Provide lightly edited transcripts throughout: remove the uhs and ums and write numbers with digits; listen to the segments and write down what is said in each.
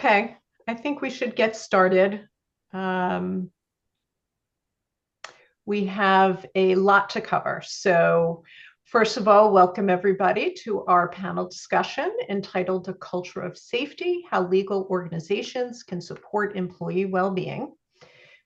Okay, I think we should get started. Um, we have a lot to cover. So, first of all, welcome everybody to our panel discussion entitled A Culture of Safety, How Legal Organizations Can Support Employee Well-Being.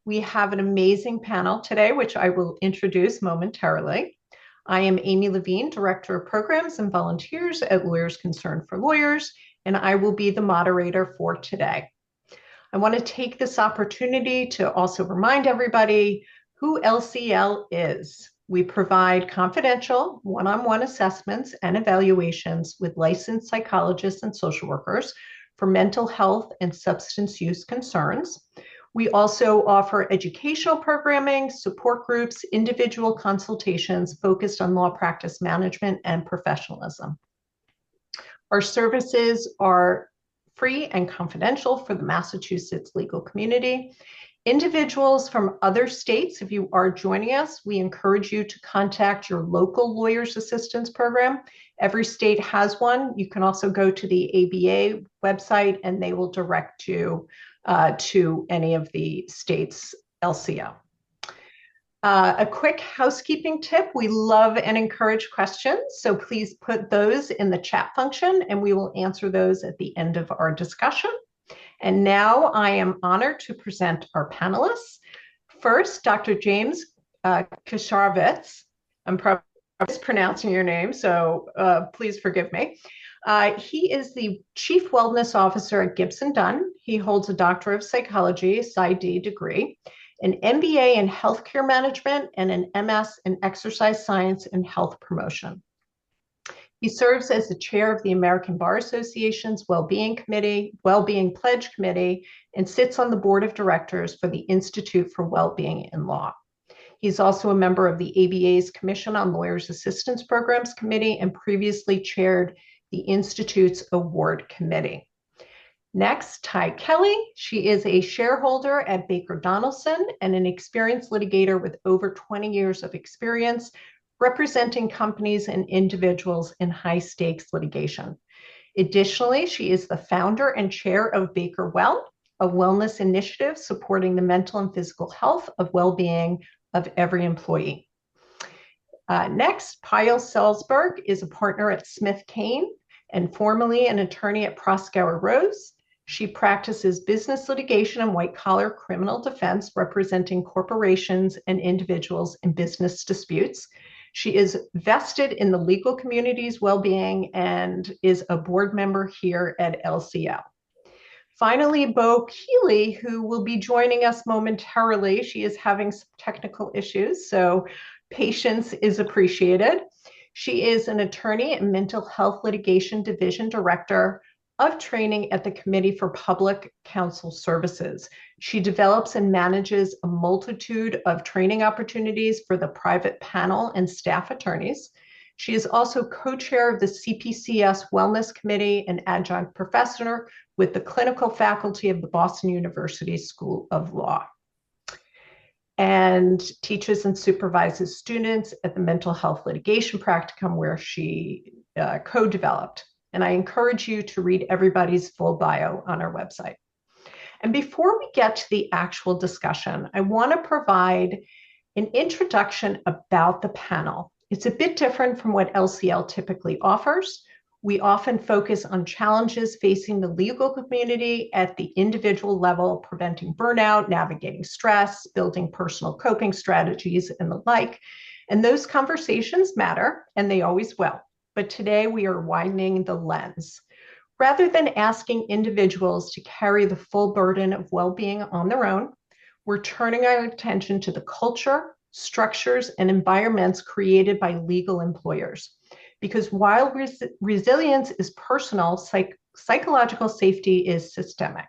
We have an amazing panel today, which I will introduce momentarily. I am Amy Levine, Director of Programs and Volunteers at Lawyers Concerned for Lawyers, and I will be the moderator for today. I want to take this opportunity to also remind everybody who LCL is. We provide confidential one-on-one assessments and evaluations with licensed psychologists and social workers for mental health and substance use concerns. We also offer educational programming, support groups, individual consultations focused on law practice management and professionalism. Our services are free and confidential for the Massachusetts legal community. Individuals from other states, if you are joining us, we encourage you to contact your local lawyers assistance program. Every state has one. You can also go to the ABA website and they will direct you to any of the states' LCO. A quick housekeeping tip, we love and encourage questions, so please put those in the chat function and we will answer those at the end of our discussion. And now I am honored to present our panelists. First, Dr. James Kasharvitz. I'm probably mispronouncing your name, so please forgive me. He is the Chief Wellness Officer at Gibson Dunn. He holds a Doctor of Psychology, PsyD degree, an MBA in Healthcare Management, and an MS in Exercise Science and Health Promotion. He serves as the chair of the American Bar Association's Wellbeing Pledge Committee and sits on the board of directors for the Institute for Wellbeing in Law. He's also a member of the ABA's Commission on Lawyers Assistance Programs Committee and previously chaired the Institute's Award Committee. Next, Ty Kelly. She is a shareholder at Baker Donaldson and an experienced litigator with over 20 years of experience representing companies and individuals in high-stakes litigation. Additionally, she is the founder and chair of Baker Well, a wellness initiative supporting the mental and physical health of well-being of every employee. Next, Payal Salzberg is a partner at Smith Kane and formerly an attorney at Proskauer Rose. She practices business litigation and white-collar criminal defense representing corporations and individuals in business disputes. She is vested in the legal community's well-being and is a board member here at LCL. Finally, Bo Keeley, who will be joining us momentarily. She is having some technical issues, so patience is appreciated. She is an attorney and mental health litigation division director of training at the Committee for Public Counsel Services. She develops and manages a multitude of training opportunities for the private panel and staff attorneys. She is also co-chair of the CPCS Wellness Committee and adjunct professor with the clinical faculty of the Boston University School of Law, and teaches and supervises students at the Mental Health Litigation Practicum, where she co-developed. And I encourage you to read everybody's full bio on our website. And before we get to the actual discussion, I want to provide an introduction about the panel. It's a bit different from what LCL typically offers. We often focus on challenges facing the legal community at the individual level, preventing burnout, navigating stress, building personal coping strategies, and the like. And those conversations matter, and they always will. But today we are widening the lens. Rather than asking individuals to carry the full burden of well-being on their own, we're turning our attention to the culture, structures, and environments created by legal employers. Because while resilience is personal, psychological safety is systemic.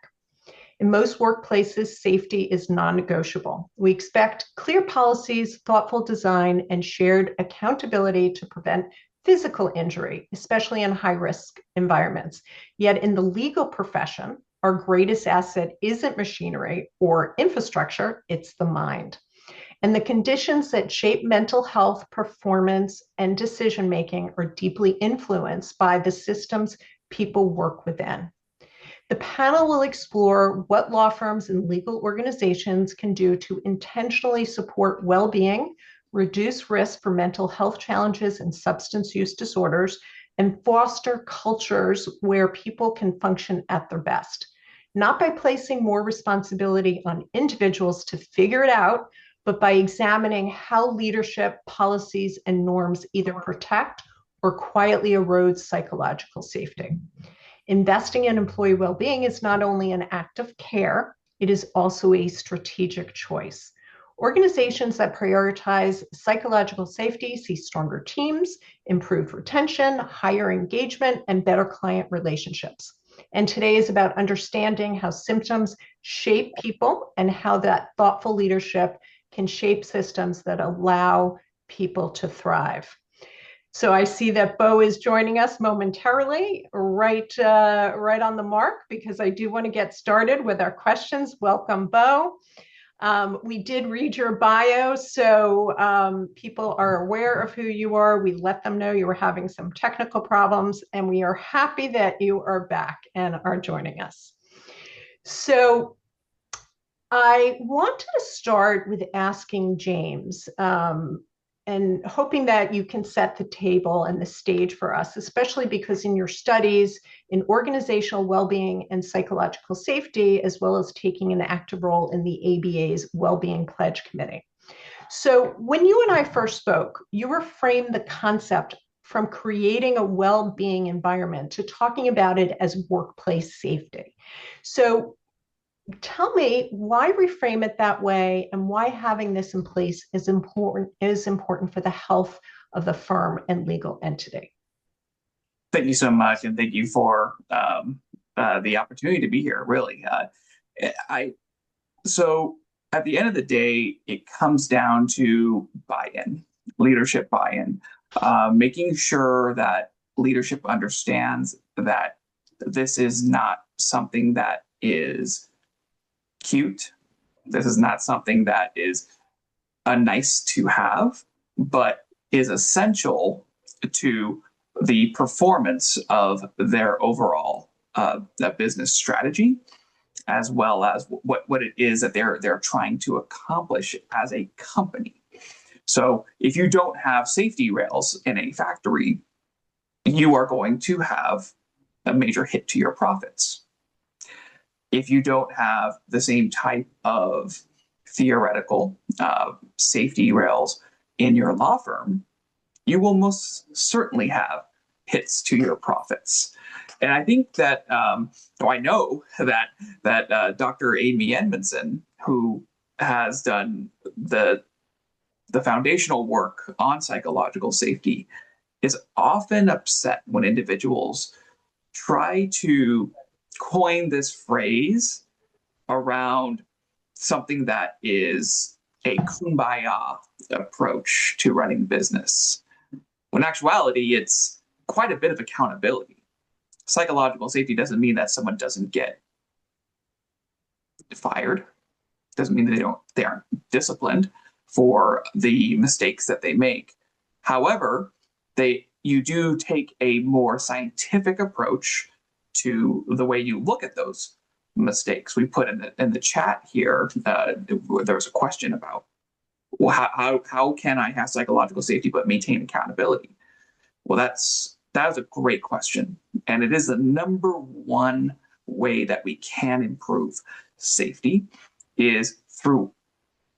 In most workplaces, safety is non-negotiable. We expect clear policies, thoughtful design, and shared accountability to prevent physical injury, especially in high-risk environments. Yet in the legal profession, our greatest asset isn't machinery or infrastructure, it's the mind. And the conditions that shape mental health, performance, and decision-making are deeply influenced by the systems people work within. The panel will explore what law firms and legal organizations can do to intentionally support well-being, reduce risk for mental health challenges and substance use disorders, and foster cultures where people can function at their best. Not by placing more responsibility on individuals to figure it out, but by examining how leadership, policies, and norms either protect or quietly erode psychological safety. Investing in employee well-being is not only an act of care, it is also a strategic choice. Organizations that prioritize psychological safety see stronger teams, improved retention, higher engagement, and better client relationships. And today is about understanding how symptoms shape people and how that thoughtful leadership can shape systems that allow people to thrive. So I see that Bo is joining us momentarily, right on the mark, because I do want to get started with our questions. Welcome, Bo. We did read your bio, so people are aware of who you are. We let them know you were having some technical problems, and we are happy that you are back and are joining us. So I wanted to start with asking James, and hoping that you can set the table and the stage for us, especially because in your studies in organizational well-being and psychological safety, as well as taking an active role in the ABA's Well-Being Pledge Committee. So when you and I first spoke, you reframed the concept from creating a well-being environment to talking about it as workplace safety. So tell me why reframe it that way and why having this in place is important for the health of the firm and legal entity. Thank you so much, and thank you for the opportunity to be here. Really, so at the end of the day, it comes down to buy-in, leadership buy-in, making sure that leadership understands that this is not something that is cute. This is not something that is a nice to have, but is essential to the performance of their overall business strategy, as well as what it is that they're trying to accomplish as a company. So if you don't have safety rails in a factory, you are going to have a major hit to your profits. If you don't have the same type of theoretical safety rails in your law firm, you will most certainly have hits to your profits. And I think that, I know that Dr. Amy Edmondson, who has done the foundational work on psychological safety, is often upset when individuals try to coin this phrase around something that is a kumbaya approach to running business. When in actuality, it's quite a bit of accountability. Psychological safety doesn't mean that someone doesn't get fired. Doesn't mean that they aren't disciplined for the mistakes that they make. However, you do take a more scientific approach to the way you look at those mistakes. We put in the chat here, there was a question about, well, how can I have psychological safety but maintain accountability? Well, that is a great question. And it is the number one way that we can improve safety is through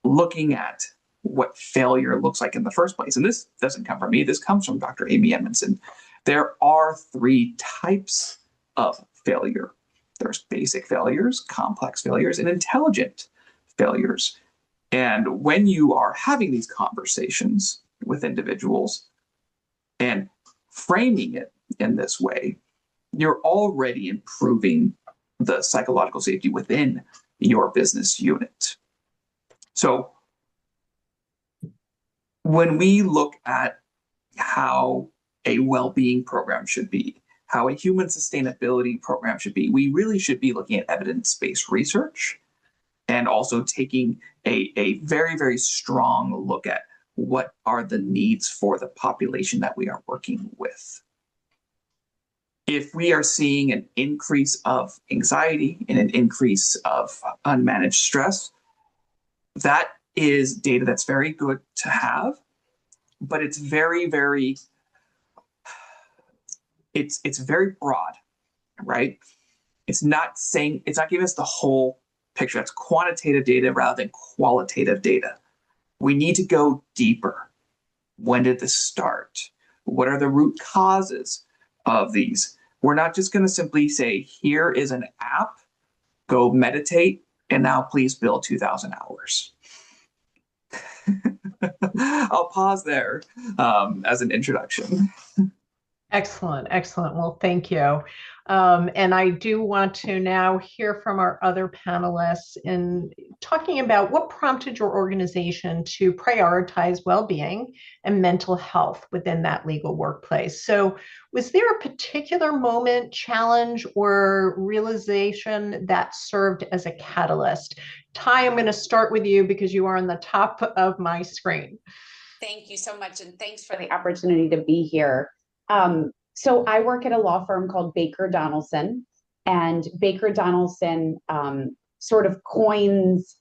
looking at what failure looks like in the first place. And this doesn't come from me. This comes from Dr. Amy Edmondson. There are 3 types of failure. There's basic failures, complex failures, and intelligent failures. And when you are having these conversations with individuals and framing it in this way, you're already improving the psychological safety within your business unit. So when we look at how a well-being program should be, how a human sustainability program should be, we really should be looking at evidence-based research and also taking a very, very strong look at what are the needs for the population that we are working with. If we are seeing an increase of anxiety and an increase of unmanaged stress, that is data that's very good to have, but it's it's very broad, right? It's not giving us the whole picture. That's quantitative data rather than qualitative data. We need to go deeper. When did this start? What are the root causes of these? We're not just going to simply say, here is an app, go meditate, and now please bill 2,000 hours. I'll pause there as an introduction. Excellent, excellent. Well, thank you. And I do want to now hear from our other panelists in talking about what prompted your organization to prioritize well-being and mental health within that legal workplace. So, was there a particular moment, challenge, or realization that served as a catalyst? Ty, I'm going to start with you because you are on the top of my screen. Thank you so much, and thanks for the opportunity to be here. So I work at a law firm called Baker Donaldson, and Baker Donaldson sort of coins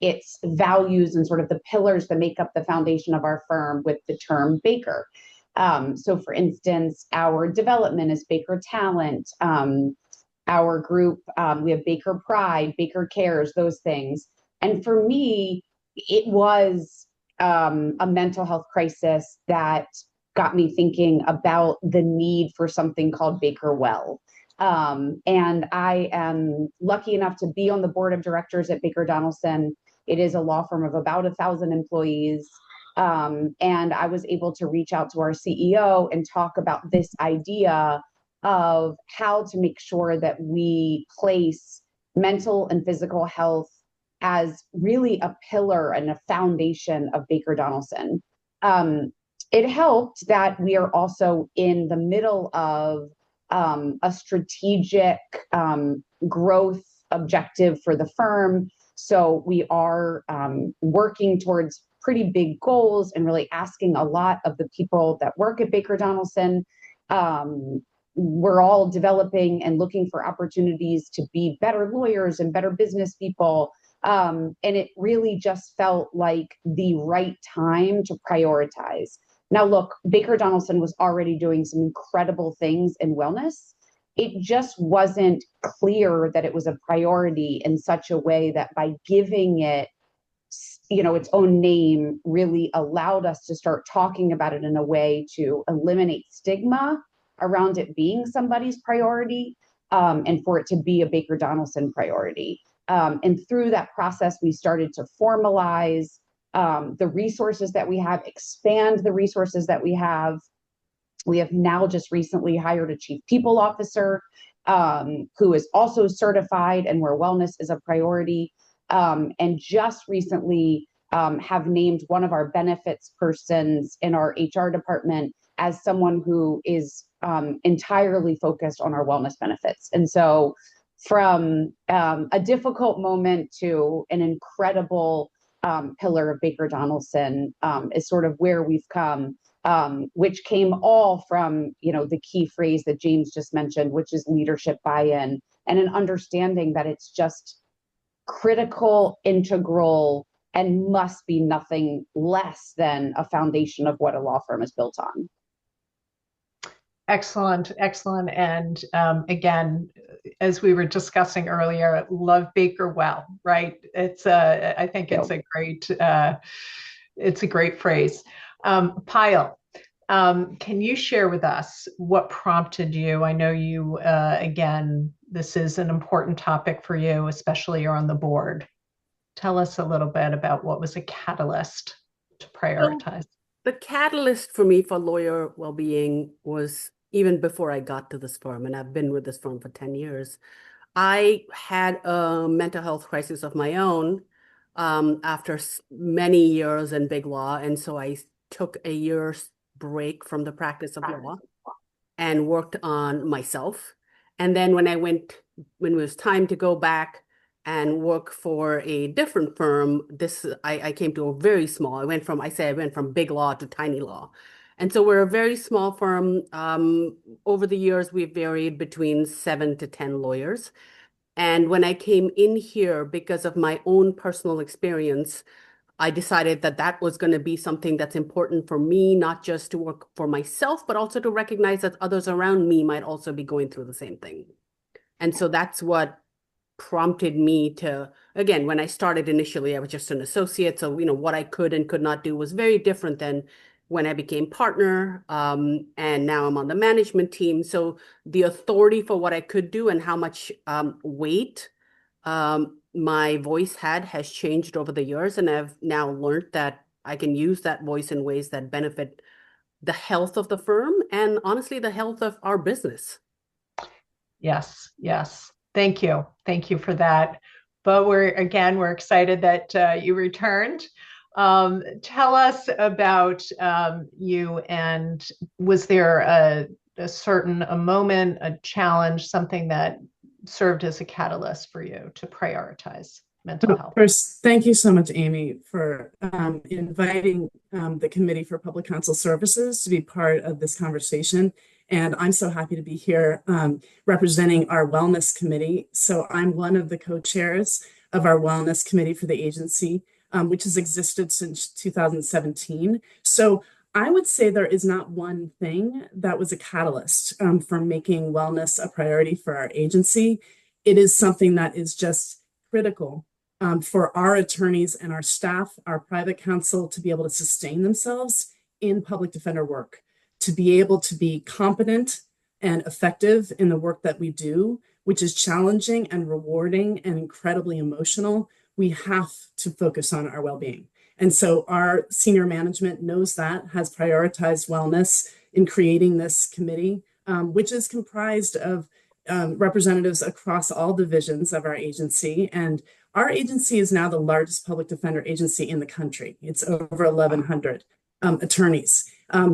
its values and sort of the pillars that make up the foundation of our firm with the term Baker. So for instance, our development is Baker Talent. Our group, we have Baker Pride, Baker Cares, those things. And for me, it was a mental health crisis that got me thinking about the need for something called Baker Well. And I am lucky enough to be on the board of directors at Baker Donaldson. It is a law firm of about 1,000 employees. And I was able to reach out to our CEO and talk about this idea of how to make sure that we place mental and physical health as really a pillar and a foundation of Baker Donaldson. It helped that we are also in the middle of a strategic growth objective for the firm. So we are working towards pretty big goals and really asking a lot of the people that work at Baker Donaldson. We're all developing and looking for opportunities to be better lawyers and better business people. And it really just felt like the right time to prioritize. Now, look, Baker Donaldson was already doing some incredible things in wellness. It just wasn't clear that it was a priority in such a way that by giving it, its own name really allowed us to start talking about it in a way to eliminate stigma around it being somebody's priority, and for it to be a Baker Donaldson priority. And through that process, we started to formalize the resources that we have, expand the resources that we have. We have now just recently hired a chief people officer who is also certified and where wellness is a priority. And just recently have named one of our benefits persons in our HR department as someone who is entirely focused on our wellness benefits. And so from a difficult moment to an incredible pillar of Baker Donaldson is sort of where we've come, which came all from, the key phrase that James just mentioned, which is leadership buy-in, and an understanding that it's just critical, integral, and must be nothing less than a foundation of what a law firm is built on. Excellent, excellent. And again, as we were discussing earlier, love Baker well, right? I think it's a great phrase. Payal, can you share with us what prompted you? I know you, again, this is an important topic for you, especially you're on the board. Tell us a little bit about what was a catalyst to prioritize. The catalyst for me for lawyer well-being was even before I got to this firm, and I've been with this firm for 10 years. I had a mental health crisis of my own after many years in big law, and so I took a year's break from the practice of law and worked on myself. And then when it was time to go back and work for a different firm, I came to a very small, I went from big law to tiny law. And so we're a very small firm. Over the years, we've varied between 7 to 10 lawyers. And when I came in here, because of my own personal experience, I decided that that was going to be something that's important for me, not just to work for myself, but also to recognize that others around me might also be going through the same thing. And so that's what prompted me to, again, when I started initially, I was just an associate. So, what I could and could not do was very different than when I became partner. And now I'm on the management team. So the authority for what I could do and how much weight my voice has changed over the years. And I've now learned that I can use that voice in ways that benefit the health of the firm and honestly, the health of our business. Yes, yes. Thank you. Thank you for that. But we're excited that you returned. Tell us about you, and was there a moment, a challenge, something that served as a catalyst for you to prioritize mental health? First, thank you so much, Amy, for inviting the Committee for Public Counsel Services to be part of this conversation. And I'm so happy to be here representing our Wellness Committee. So I'm one of the co-chairs of our Wellness Committee for the agency, which has existed since 2017. So I would say there is not one thing that was a catalyst for making wellness a priority for our agency. It is something that is just critical for our attorneys and our staff, our private counsel, to be able to sustain themselves in public defender work, to be able to be competent and effective in the work that we do, which is challenging and rewarding and incredibly emotional. We have to focus on our well-being. And so our senior management knows that, has prioritized wellness in creating this committee, which is comprised of representatives across all divisions of our agency. And our agency is now the largest public defender agency in the country. It's over 1,100 attorneys.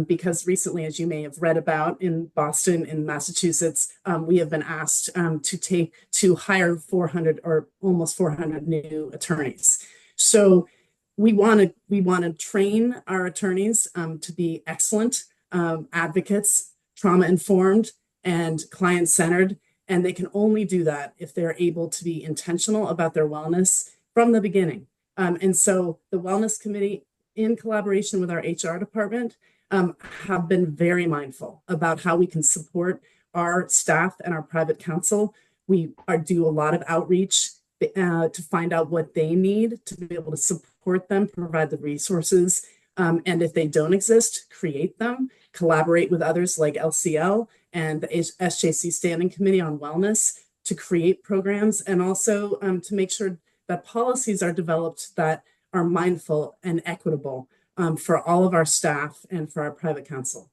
Because recently, as you may have read about in Boston, in Massachusetts, we have been asked to hire 400 or almost 400 new attorneys. So we want to train our attorneys to be excellent advocates, trauma informed, and client centered. And they can only do that if they're able to be intentional about their wellness from the beginning. And so the Wellness Committee, in collaboration with our HR department, have been very mindful about how we can support our staff and our private counsel. We do a lot of outreach to find out what they need to be able to support them, provide the resources, and if they don't exist, create them, collaborate with others like LCL and the SJC Standing Committee on Wellness to create programs, and also to make sure that policies are developed that are mindful and equitable for all of our staff and for our private counsel.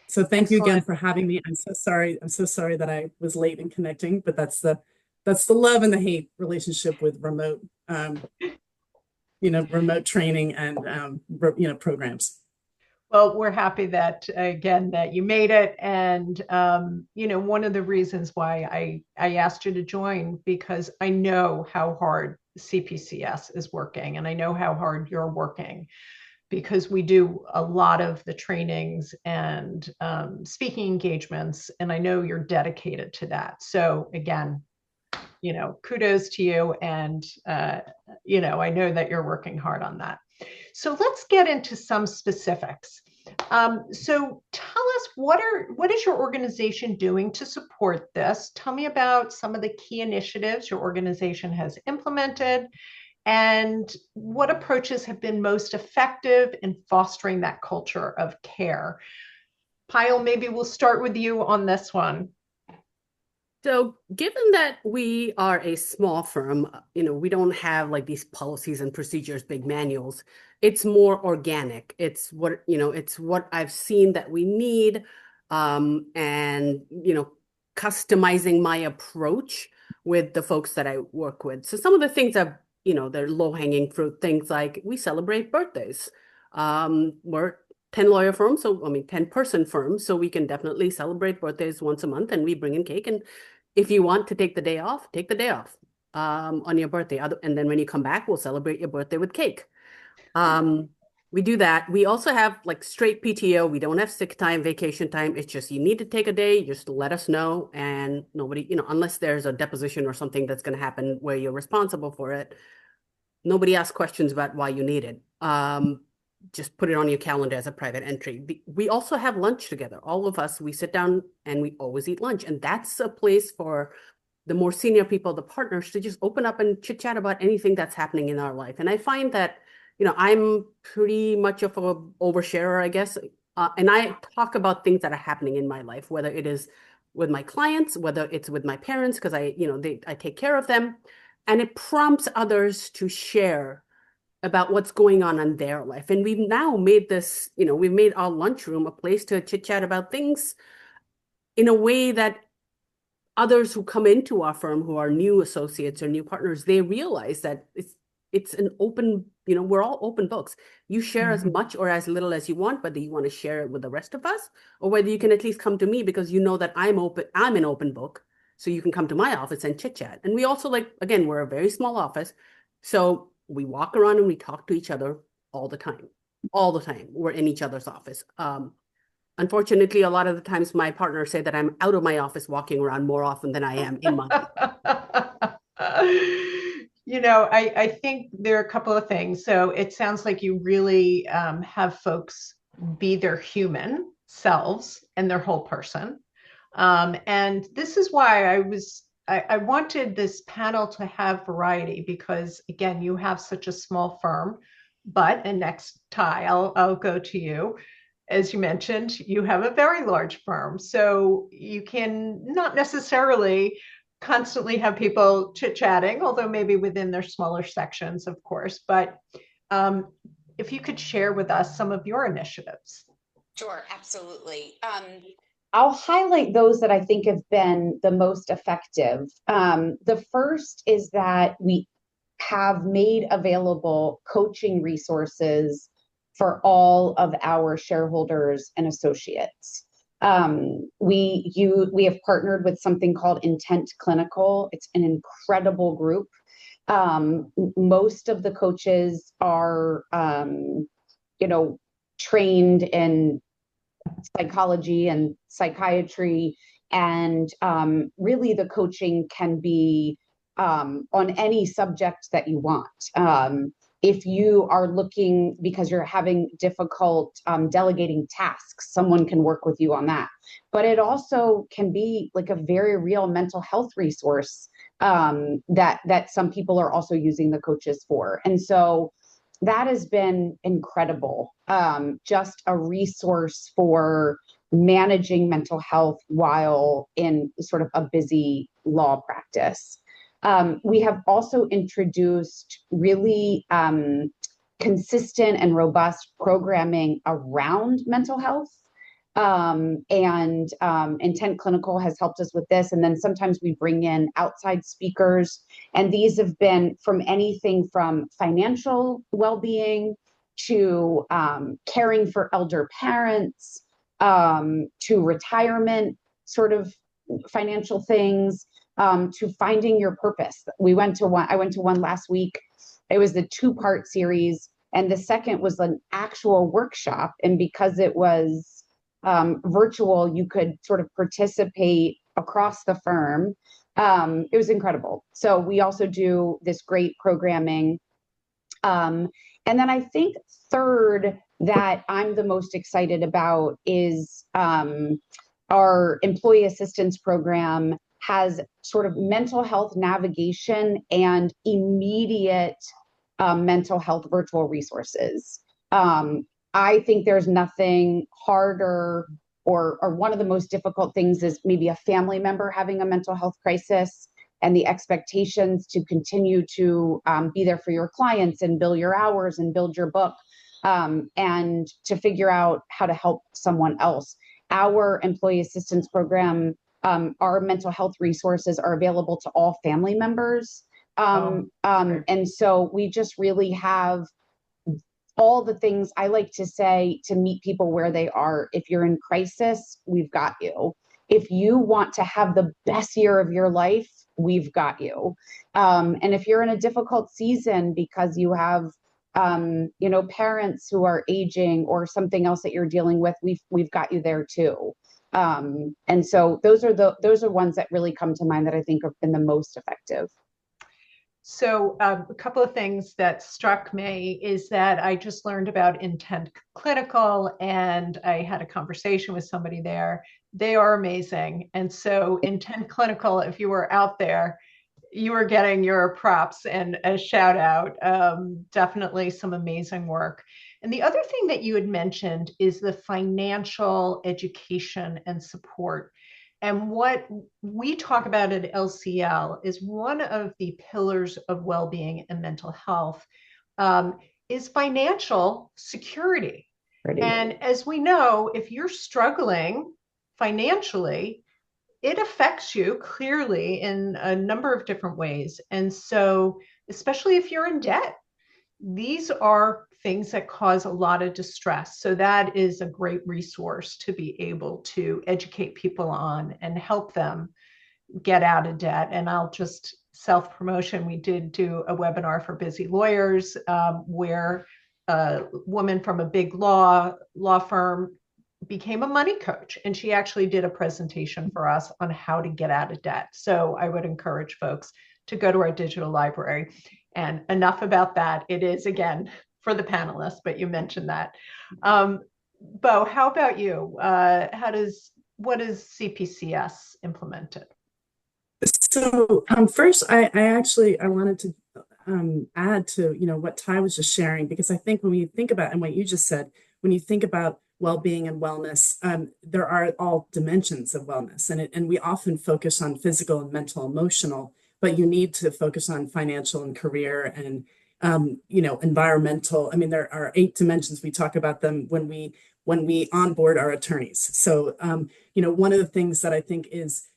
So thank you again for having me. I'm so sorry that I was late in connecting, but that's the love and the hate relationship with remote remote training and programs. Well, we're happy that you made it, and one of the reasons why I asked you to join, because I know how hard CPCS is working, and I know how hard you're working, because we do a lot of the trainings and speaking engagements, and I know you're dedicated to that. So again, kudos to you, and I know that you're working hard on that. So let's get into some specifics. So tell us, what is your organization doing to support this? Tell me about some of the key initiatives your organization has implemented, and what approaches have been most effective in fostering that culture of care. Payal, maybe we'll start with you on this one. So given that we are a small firm, we don't have like these policies and procedures, big manuals. It's more organic. It's what I've seen that we need, and customizing my approach with the folks that I work with. So some of the things they're low-hanging fruit, things like we celebrate birthdays. We're 10 lawyer firm, 10-person firm, so we can definitely celebrate birthdays once a month, and we bring in cake. And if you want to take the day off, take the day off on your birthday. And then when you come back, we'll celebrate your birthday with cake. We do that. We also have like straight PTO. We don't have sick time, vacation time. It's just you need to take a day, just let us know. And nobody, unless there's a deposition or something that's going to happen where you're responsible for it, nobody asks questions about why you need it. Just put it on your calendar as a private entry. We also have lunch together. All of us, we sit down and we always eat lunch. And that's a place for the more senior people, the partners, to just open up and chit chat about anything that's happening in our life. And I find that, I'm pretty much of a oversharer, I guess. And I talk about things that are happening in my life, whether it is with my clients, whether it's with my parents, because I take care of them. And it prompts others to share about what's going on in their life. And we've now made this, we've made our lunchroom a place to chit chat about things in a way that others who come into our firm who are new associates or new partners, they realize that it's an open, we're all open books. You share as much or as little as you want, whether you want to share it with the rest of us, or whether you can at least come to me because you know that I'm an open book. So you can come to my office and chit chat. And we also again, we're a very small office. So we walk around and we talk to each other all the time. All the time. We're in each other's office. Unfortunately, a lot of the times my partners say that I'm out of my office walking around more often than I am in my I think there are a couple of things. So it sounds like you really have folks be their human selves and their whole person. And this is why I wanted this panel to have variety because, again, you have such a small firm. And next, Ty, I'll go to you. As you mentioned, you have a very large firm. So you can not necessarily constantly have people chit-chatting, although maybe within their smaller sections, of course. But if you could share with us some of your initiatives. Sure, absolutely. I'll highlight those that I think have been the most effective. The first is that we have made available coaching resources for all of our shareholders and associates. We have partnered with something called Intent Clinical. It's an incredible group. Most of the coaches are, trained in psychology and psychiatry, and really the coaching can be on any subject that you want. If you are looking because you're having difficult delegating tasks, someone can work with you on that. But it also can be like a very real mental health resource that some people are also using the coaches for. And so that has been incredible. Just a resource for managing mental health while in sort of a busy law practice. We have also introduced really consistent and robust programming around mental health. Intent Clinical has helped us with this. And then sometimes we bring in outside speakers. And these have been from anything from financial well-being to caring for elder parents, to retirement sort of financial things, to finding your purpose. I went to one last week. It was the 2-part series. And the second was an actual workshop. And because it was virtual, you could sort of participate across the firm. It was incredible. So we also do this great programming. And then I think third that I'm the most excited about is our employee assistance program has sort of mental health navigation and immediate mental health virtual resources. I think there's nothing harder or one of the most difficult things is maybe a family member having a mental health crisis and the expectations to continue to be there for your clients and bill your hours and build your book, and to figure out how to help someone else. Our employee assistance program, our mental health resources are available to all family members. And so we just really have all the things I like to say to meet people where they are. If you're in crisis, we've got you. If you want to have the best year of your life, we've got you. And if you're in a difficult season because you have parents who are aging or something else that you're dealing with, we've got you there too. And so those are ones that really come to mind that I think have been the most effective. So a couple of things that struck me is that I just learned about Intent Clinical, and I had a conversation with somebody there. They are amazing. And so Intent Clinical, if you were out there, you are getting your props and a shout out. Definitely some amazing work. And the other thing that you had mentioned is the financial education and support. And what we talk about at LCL is one of the pillars of well-being and mental health is financial security. And as we know, if you're struggling financially, it affects you clearly in a number of different ways. And so, especially if you're in debt, these are things that cause a lot of distress. So that is a great resource to be able to educate people on and help them get out of debt. And I'll just self-promotion, we did do a webinar for busy lawyers where a woman from a big law firm became a money coach, and she actually did a presentation for us on how to get out of debt. So I would encourage folks to go to our digital library. And enough about that. It is, again, for the panelists, but you mentioned that. Bo, how about you? What is CPCS implemented? So first, I wanted to add to what Ty was just sharing, because I think when we think about, and what you just said, when you think about well-being and wellness, there are all dimensions of wellness, and we often focus on physical and mental, emotional, but you need to focus on financial and career and environmental. I mean, there are 8 dimensions. We talk about them when we onboard our attorneys. So one of the things that I think is,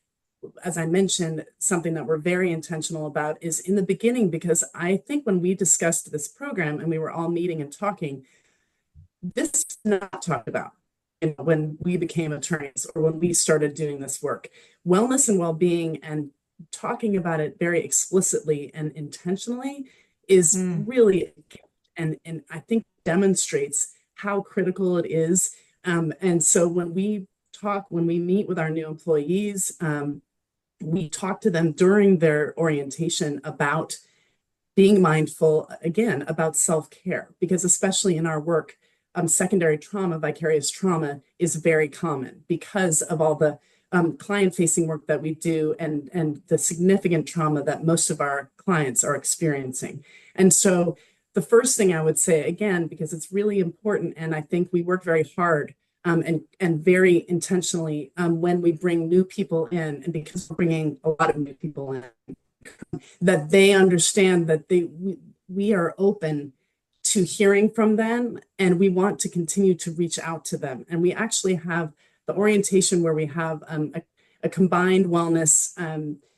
as I mentioned, something that we're very intentional about is in the beginning, because I think when we discussed this program and we were all meeting and talking, this is not talked about when we became attorneys or when we started doing this work. Wellness and well-being and talking about it very explicitly and intentionally is really, and I think demonstrates how critical it is. And so when we meet with our new employees, we talk to them during their orientation about being mindful, again, about self-care, because especially in our work, secondary trauma, vicarious trauma is very common because of all the client-facing work that we do and the significant trauma that most of our clients are experiencing. And so the first thing I would say, again, because it's really important, and I think we work very hard and very intentionally when we bring new people in, and because we're bringing a lot of new people in, that they understand that we are open to hearing from them, and we want to continue to reach out to them. And we actually have the orientation where we have a combined wellness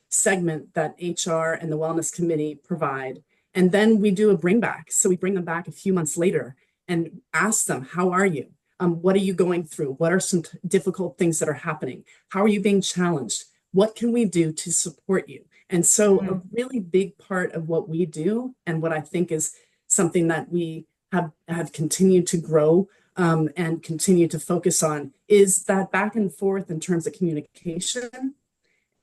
segment that HR and the wellness committee provide. And then we do a bring back. So we bring them back a few months later and ask them, how are you? What are you going through? What are some difficult things that are happening? How are you being challenged? What can we do to support you? And so a really big part of what we do, and what I think is something that we have continued to grow and continue to focus on, is that back and forth in terms of communication.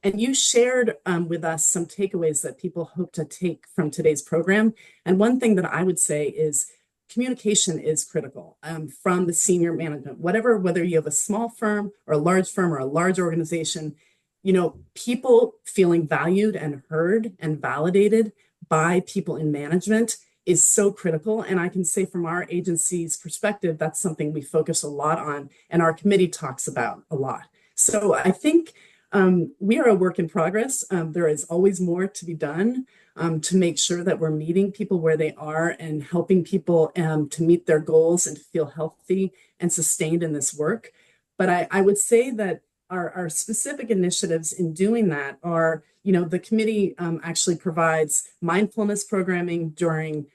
And you shared with us some takeaways that people hope to take from today's program. And one thing that I would say is communication is critical from the senior management, whether you have a small firm or a large organization, people feeling valued and heard and validated by people in management is so critical. And I can say from our agency's perspective, that's something we focus a lot on and our committee talks about a lot. So I think we are a work in progress. There is always more to be done to make sure that we're meeting people where they are and helping people to meet their goals and to feel healthy and sustained in this work. But I would say that our specific initiatives in doing that are, the committee actually provides mindfulness programming during,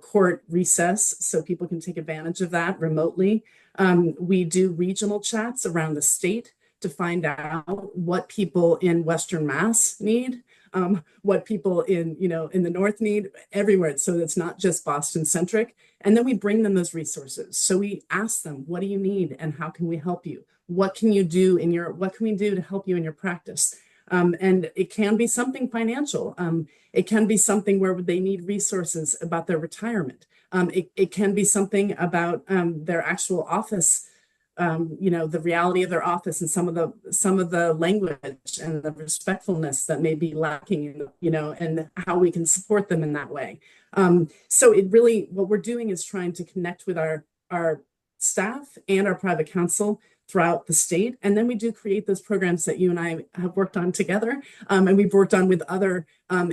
court recess, so people can take advantage of that remotely. We do regional chats around the state to find out what people in Western Mass need. what people in the North need, everywhere. So it's not just Boston centric. And then we bring them those resources. So we ask them, what do you need and how can we help you? What can we do to help you in your practice? And it can be something financial. It can be something where they need resources about their retirement. It can be something about their actual office, the reality of their office and some of the language and the respectfulness that may be lacking, and how we can support them in that way. So what we're doing is trying to connect with our staff and our private counsel throughout the state. And then we do create those programs that you and I have worked on together. And we've worked on with other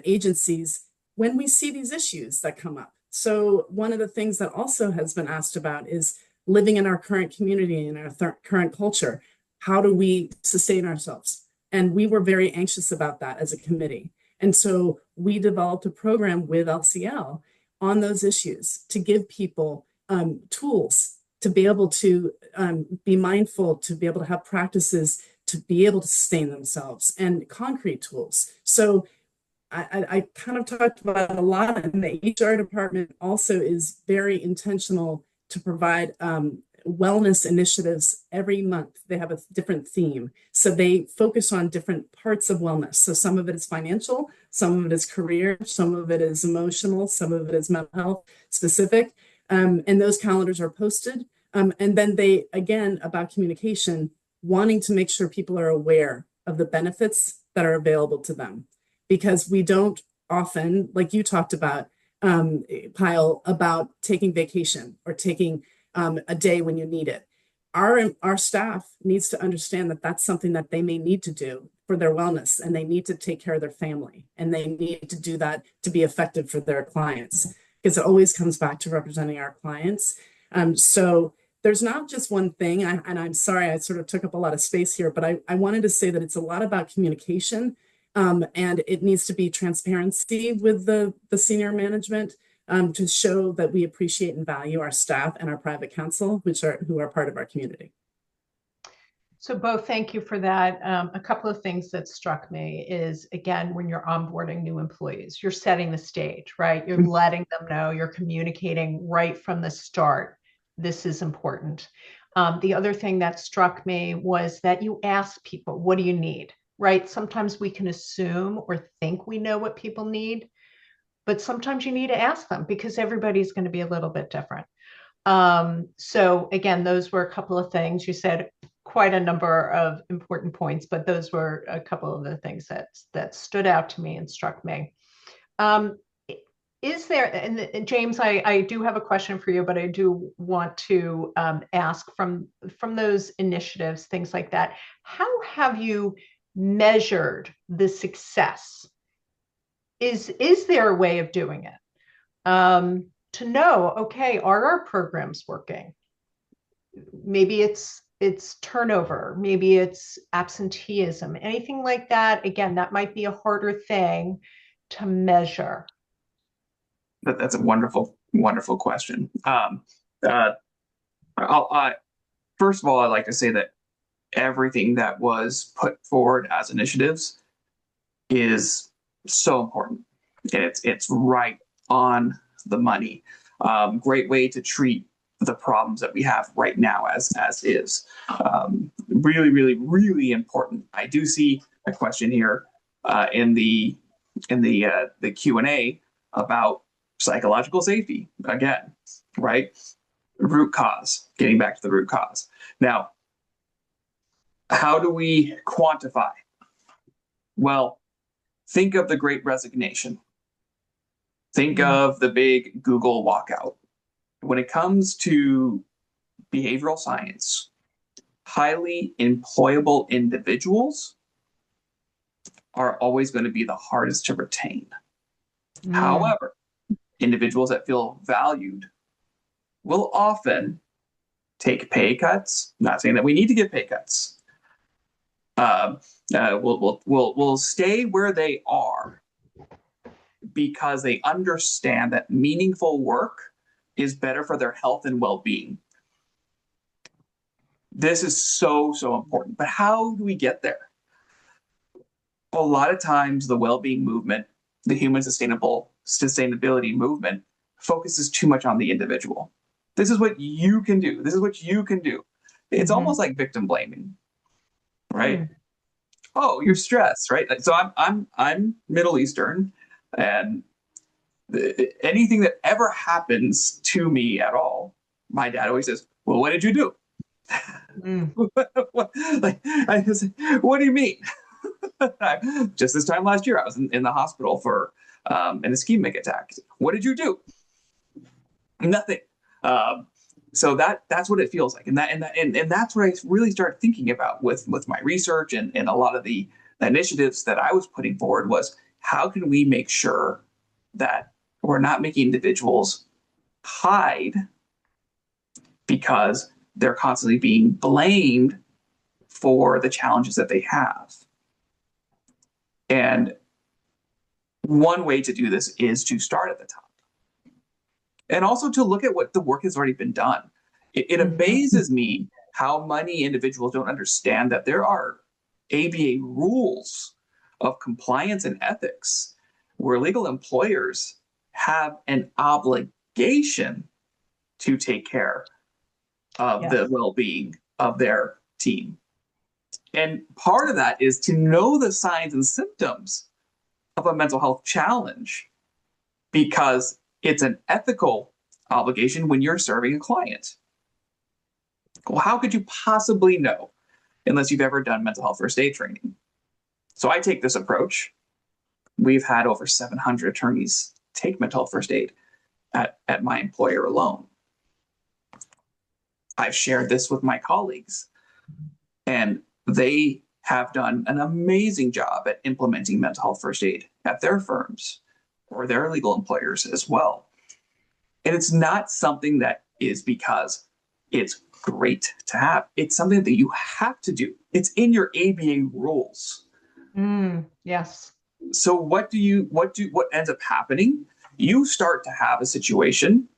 agencies when we see these issues that come up. So one of the things that also has been asked about is living in our current community and our current culture. How do we sustain ourselves? And we were very anxious about that as a committee. And so we developed a program with LCL on those issues to give people tools to be able to be mindful, to be able to have practices, to be able to sustain themselves, and concrete tools. So I kind of talked about it a lot, and the HR department also is very intentional to provide wellness initiatives every month. They have a different theme. So they focus on different parts of wellness. So some of it is financial, some of it is career, some of it is emotional, some of it is mental health specific. And those calendars are posted. And then they, again, about communication, wanting to make sure people are aware of the benefits that are available to them. Because we don't often, like you talked about, Pyle, about taking vacation or taking a day when you need it. Our staff needs to understand that that's something that they may need to do for their wellness, and they need to take care of their family, and they need to do that to be effective for their clients, because it always comes back to representing our clients. So there's not just one thing, and I'm sorry I sort of took up a lot of space here, but I wanted to say that it's a lot about communication, and it needs to be transparency with the senior management to show that we appreciate and value our staff and our private counsel, who are part of our community. So Bo, thank you for that. A couple of things that struck me is, again, when you're onboarding new employees, you're setting the stage, right? You're letting them know, you're communicating right from the start. This is important. The other thing that struck me was that you ask people, what do you need, right? Sometimes we can assume or think we know what people need, but sometimes you need to ask them because everybody's going to be a little bit different. So again, those were a couple of things. You said quite a number of important points, but those were a couple of the things that stood out to me and struck me. Is there, and James, I do have a question for you, but I do want to ask from those initiatives, things like that, how have you measured the success? Is there a way of doing it? To know, okay, are our programs working? Maybe it's turnover, maybe it's absenteeism, anything like that. Again, that might be a harder thing to measure. That's a wonderful question. First of all, I'd like to say that everything that was put forward as initiatives is so important. It's right on the money. Great way to treat the problems that we have right now as is. Really, really, really important. I do see a question here in the Q&A about psychological safety again, right? Root cause, getting back to the root cause. Now, how do we quantify? Well, think of the Great Resignation. Think of the big Google walkout. When it comes to behavioral science, highly employable individuals are always going to be the hardest to retain. However, individuals that feel valued will often take pay cuts. Not saying that we need to give pay cuts. Will stay where they are because they understand that meaningful work is better for their health and well-being. This is so important. But how do we get there? a lot of times the well-being movement, the human sustainability movement, focuses too much on the individual. This is what you can do. This is what you can do. It's almost like victim blaming, right? Oh, you're stressed, right? So I'm Middle Eastern, and anything that ever happens to me at all, my dad always says, "Well, what did you do?" Like, what do you mean? Just this time last year, I was in the hospital for an ischemic attack. What did you do? Nothing. So that's what it feels like, and that's what I really started thinking about with my research and a lot of the initiatives that I was putting forward was how can we make sure that we're not making individuals hide because they're constantly being blamed for the challenges that they have. And one way to do this is to start at the top. And also to look at what the work has already been done. It amazes me how many individuals don't understand that there are ABA rules of compliance and ethics where legal employers have an obligation to take care of the well-being of their team. And part of that is to know the signs and symptoms of a mental health challenge, because it's an ethical obligation when you're serving a client. Well, how could you possibly know unless you've ever done mental health first aid training? So I take this approach. We've had over 700 attorneys take mental health first aid at my employer alone. I've shared this with my colleagues, and they have done an amazing job at implementing mental health first aid at their firms or their legal employers as well. And it's not something that is because it's great to have. It's something that you have to do. It's in your ABA rules. Yes. So what ends up happening? You start to have a situation,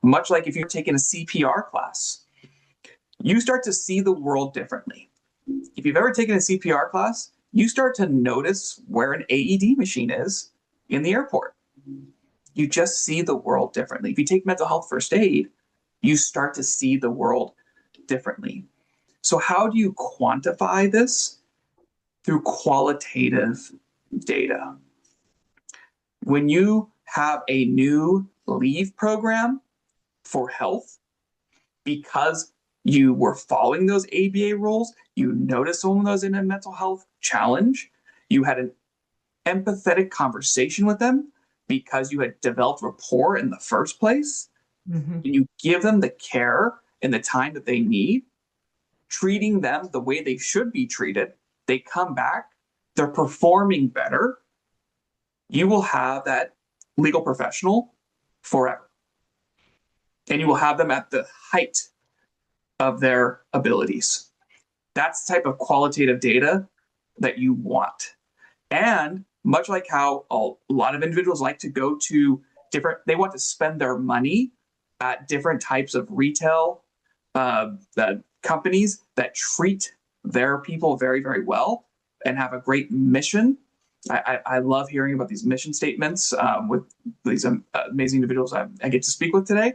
much like if you're taking a CPR class, you start to see the world differently. If you've ever taken a CPR class, you start to notice where an AED machine is in the airport. You just see the world differently. If you take mental health first aid, you start to see the world differently. So how do you quantify this? Through qualitative data. When you have a new leave program for health, because you were following those ABA rules, you noticed someone was in a mental health challenge, you had an empathetic conversation with them because you had developed rapport in the first place, and you give them the care and the time that they need, treating them the way they should be treated, they come back, they're performing better, you will have that legal professional forever. And you will have them at the height of their abilities. That's the type of qualitative data that you want. And much like how a lot of individuals like to go to they want to spend their money at different types of retail companies that treat their people very, very well and have a great mission. I love hearing about these mission statements with these amazing individuals I get to speak with today.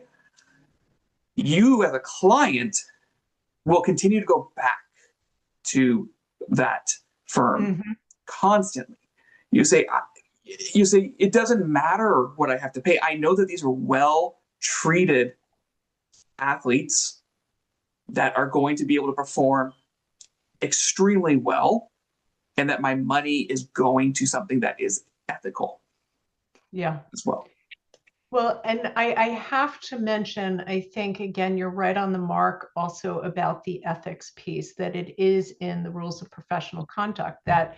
You as a client will continue to go back to that firm constantly. You say, it doesn't matter what I have to pay. I know that these are well-treated athletes that are going to be able to perform extremely well, and that my money is going to something that is ethical. Yeah. As well. Well, and I have to mention, I think, again, you're right on the mark also about the ethics piece, that it is in the rules of professional conduct, that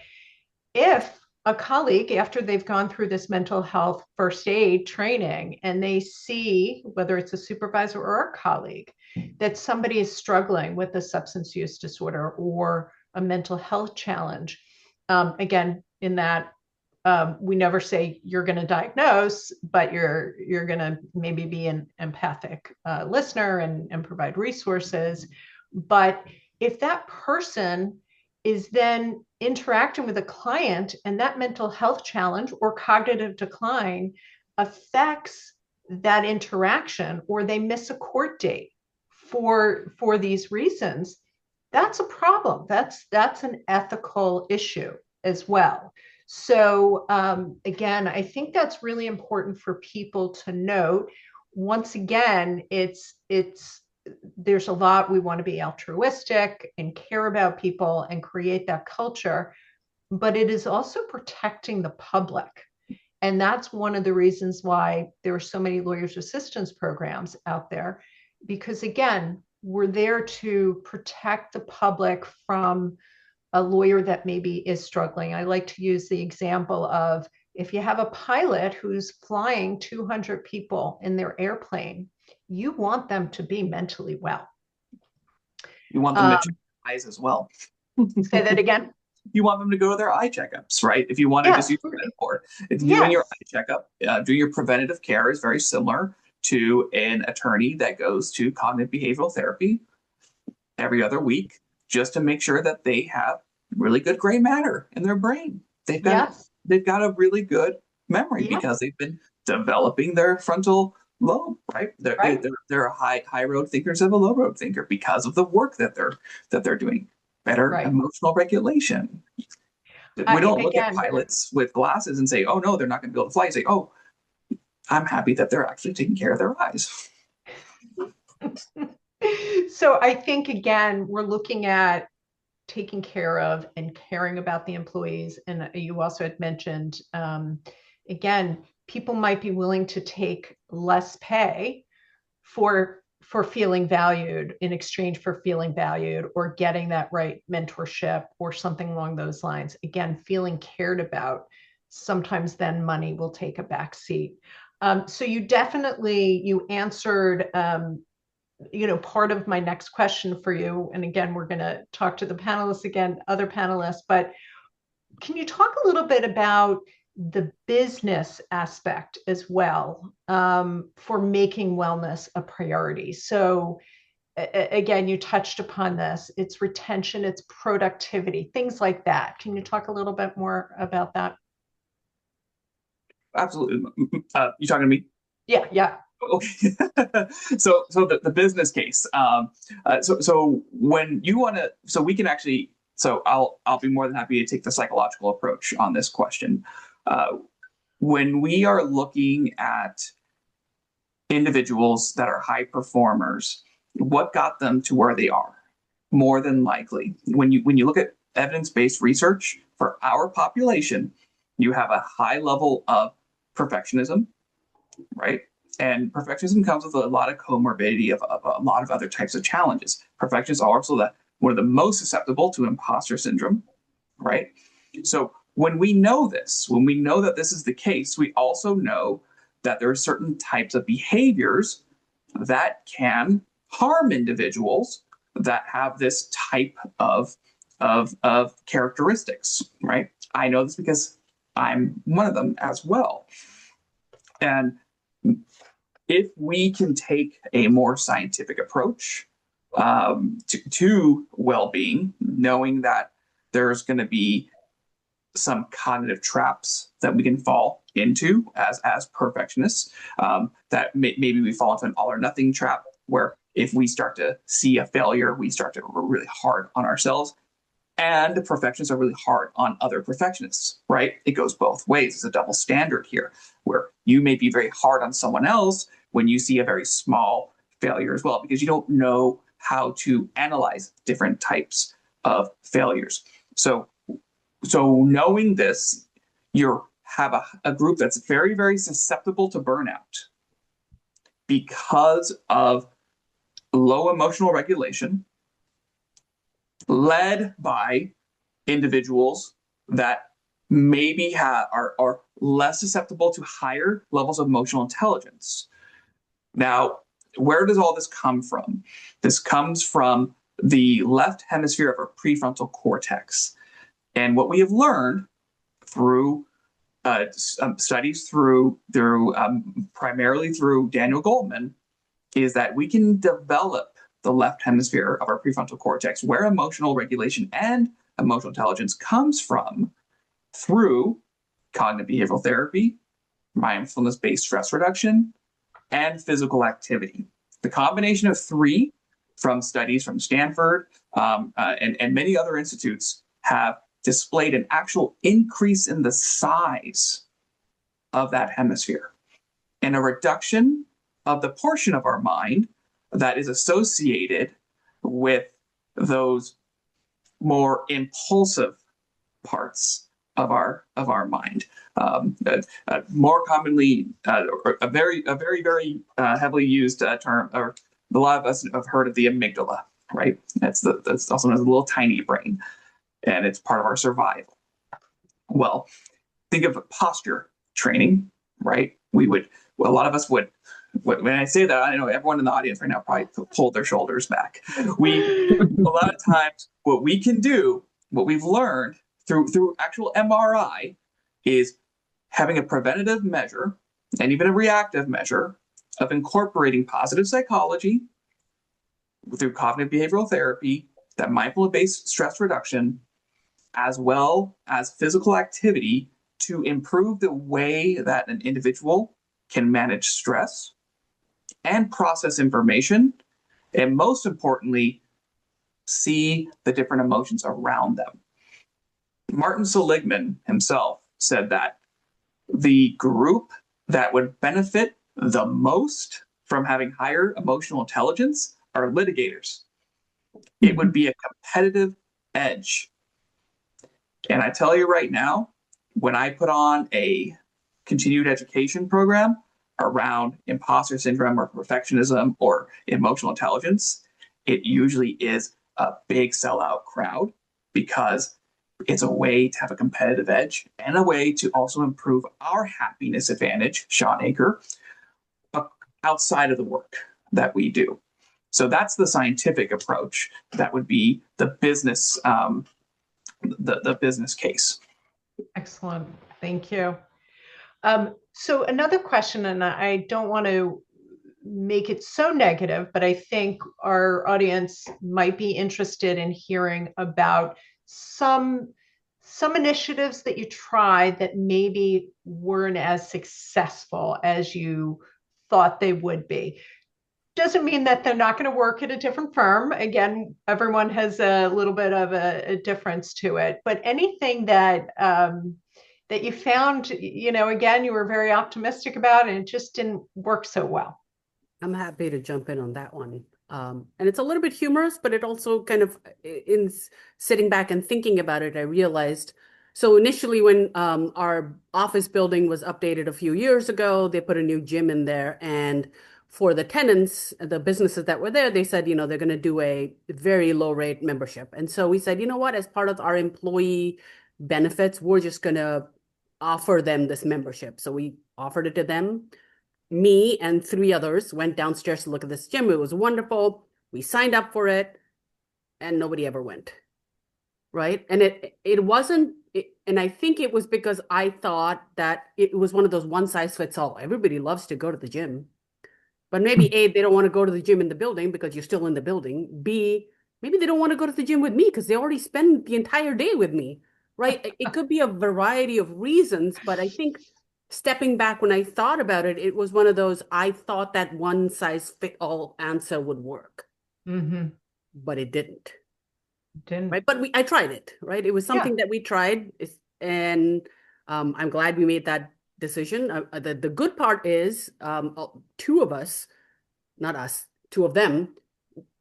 if a colleague, after they've gone through this mental health first aid training, and they see, whether it's a supervisor or a colleague, that somebody is struggling with a substance use disorder or a mental health challenge, again, in that we never say you're going to diagnose, but you're going to maybe be an empathic listener and provide resources. But if that person is then interacting with a client, and that mental health challenge or cognitive decline affects that interaction, or they miss a court date for these reasons, that's a problem. That's an ethical issue as well. So again, I think that's really important for people to note. Once again, it's there's a lot. We want to be altruistic and care about people and create that culture, but it is also protecting the public. And that's one of the reasons why there are so many lawyers assistance programs out there, because again, we're there to protect the public from a lawyer that maybe is struggling. I like to use the example of, if you have a pilot who's flying 200 people in their airplane, you want them to be mentally well. You want them to check their eyes as well. Say that again. You want them to go to their eye checkups, right? If you want to just use a metaphor, it's doing your eye checkup, doing your preventative care is very similar to an attorney that goes to cognitive behavioral therapy every other week, just to make sure that they have really good gray matter in their brain. They've got a really good memory because they've been developing their frontal lobe, right? They're a high road thinker instead of a low road thinker because of the work that they're doing. Better emotional regulation. We don't look at pilots with glasses and say, oh no, they're not going to be able to fly. You say, oh, I'm happy that they're actually taking care of their eyes. So I think, again, we're looking at taking care of and caring about the employees. And you also had mentioned, again, people might be willing to take less pay for feeling valued, in exchange for feeling valued or getting that right mentorship or something along those lines. Again, feeling cared about, sometimes then money will take a back seat. So you answered part of my next question for you. And again, we're going to talk to the panelists again, other panelists, but can you talk a little bit about the business aspect as well, for making wellness a priority? So again, you touched upon this. It's retention, it's productivity, things like that. Can you talk a little bit more about that? Absolutely. You talking to me? Yeah. Okay. So the business case. So when you want to, so we can actually, so I'll be more than happy to take the psychological approach on this question. When we are looking at individuals that are high performers, what got them to where they are? More than likely, when you look at evidence-based research for our population, you have a high level of perfectionism, right? And perfectionism comes with a lot of comorbidity of a lot of other types of challenges. Perfectionists are also one of the most susceptible to imposter syndrome, right? So when we know that this is the case, we also know that there are certain types of behaviors that can harm individuals that have this type of characteristics, right? I know this because I'm one of them as well. And if we can take a more scientific approach to well-being, knowing that there's going to be some cognitive traps that we can fall into as perfectionists, that maybe we fall into an all or nothing trap, where if we start to see a failure, we start to we're really hard on ourselves. And the perfectionists are really hard on other perfectionists, right? It goes both ways. It's a double standard here, where you may be very hard on someone else when you see a very small failure as well, because you don't know how to analyze different types of failures. So knowing this, you have a group that's very, very susceptible to burnout because of low emotional regulation, led by individuals that maybe are less susceptible to higher levels of emotional intelligence. Now, where does all this come from? This comes from the left hemisphere of our prefrontal cortex. And what we have learned through studies primarily through Daniel Goldman is that we can develop the left hemisphere of our prefrontal cortex, where emotional regulation and emotional intelligence comes from through cognitive behavioral therapy, mindfulness-based stress reduction, and physical activity. The combination of three from studies from Stanford and many other institutes have displayed an actual increase in the size of that hemisphere and a reduction of the portion of our mind that is associated with those more impulsive parts of our mind. More commonly, a very heavily used term, or a lot of us have heard of the amygdala, right? That's also known as a little tiny brain, and it's part of our survival. Well, think of posture training, right? A lot of us would. When I say that, I know everyone in the audience right now probably pulled their shoulders back. A lot of times, what we can do, what we've learned through actual MRI, is having a preventative measure and even a reactive measure of incorporating positive psychology through cognitive behavioral therapy, that mindfulness-based stress reduction, as well as physical activity to improve the way that an individual can manage stress and process information, and most importantly, see the different emotions around them. Martin Seligman himself said that the group that would benefit the most from having higher emotional intelligence are litigators. It would be a competitive edge. And I tell you right now, when I put on a continued education program around imposter syndrome or perfectionism or emotional intelligence, it usually is a big sellout crowd because it's a way to have a competitive edge and a way to also improve our happiness advantage, Sean Aker, outside of the work that we do. So that's the scientific approach. That would be the business, the business case. Excellent. Thank you. So another question, and I don't want to make it so negative, but I think our audience might be interested in hearing about some initiatives that you tried that maybe weren't as successful as you thought they would be. Doesn't mean that they're not going to work at a different firm. Again, everyone has a little bit of a difference to it, but anything that that you found, again, you were very optimistic about and it just didn't work so well. I'm happy to jump in on that one. And it's a little bit humorous, but it also kind of, in sitting back and thinking about it, I realized, so initially when our office building was updated a few years ago, they put a new gym in there. And for the tenants, the businesses that were there, they said, they're going to do a very low rate membership. And so we said, you know what, as part of our employee benefits, we're just going to offer them this membership. So we offered it to them. Me and 3 others went downstairs to look at this gym. It was wonderful. We signed up for it and nobody ever went. Right. And it wasn't, and I think it was because I thought that it was one of those one size fits all. Everybody loves to go to the gym, but maybe A, they don't want to go to the gym in the building because you're still in the building. B, maybe they don't want to go to the gym with me because they already spend the entire day with me. Right. It could be a variety of reasons, but I think stepping back, when I thought about it, it was one of those, I thought that one size fit all answer would work, but it didn't. Right. But I tried it. Right. It was something that we tried, and I'm glad we made that decision. The good part is 2 of us, not us, 2 of them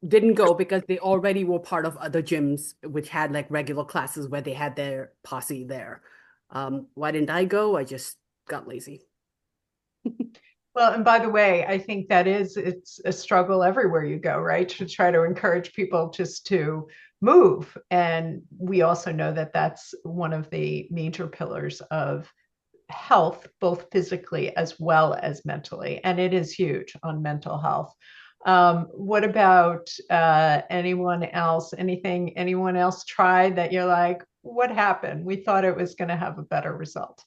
didn't go because they already were part of other gyms which had like regular classes where they had their posse there. Why didn't I go? I just got lazy. Well, and by the way, I think it's a struggle everywhere you go, right? To try to encourage people just to move. And we also know that that's one of the major pillars of health, both physically as well as mentally. And it is huge on mental health. What about anyone else? Anyone else tried that you're like, what happened? We thought it was going to have a better result.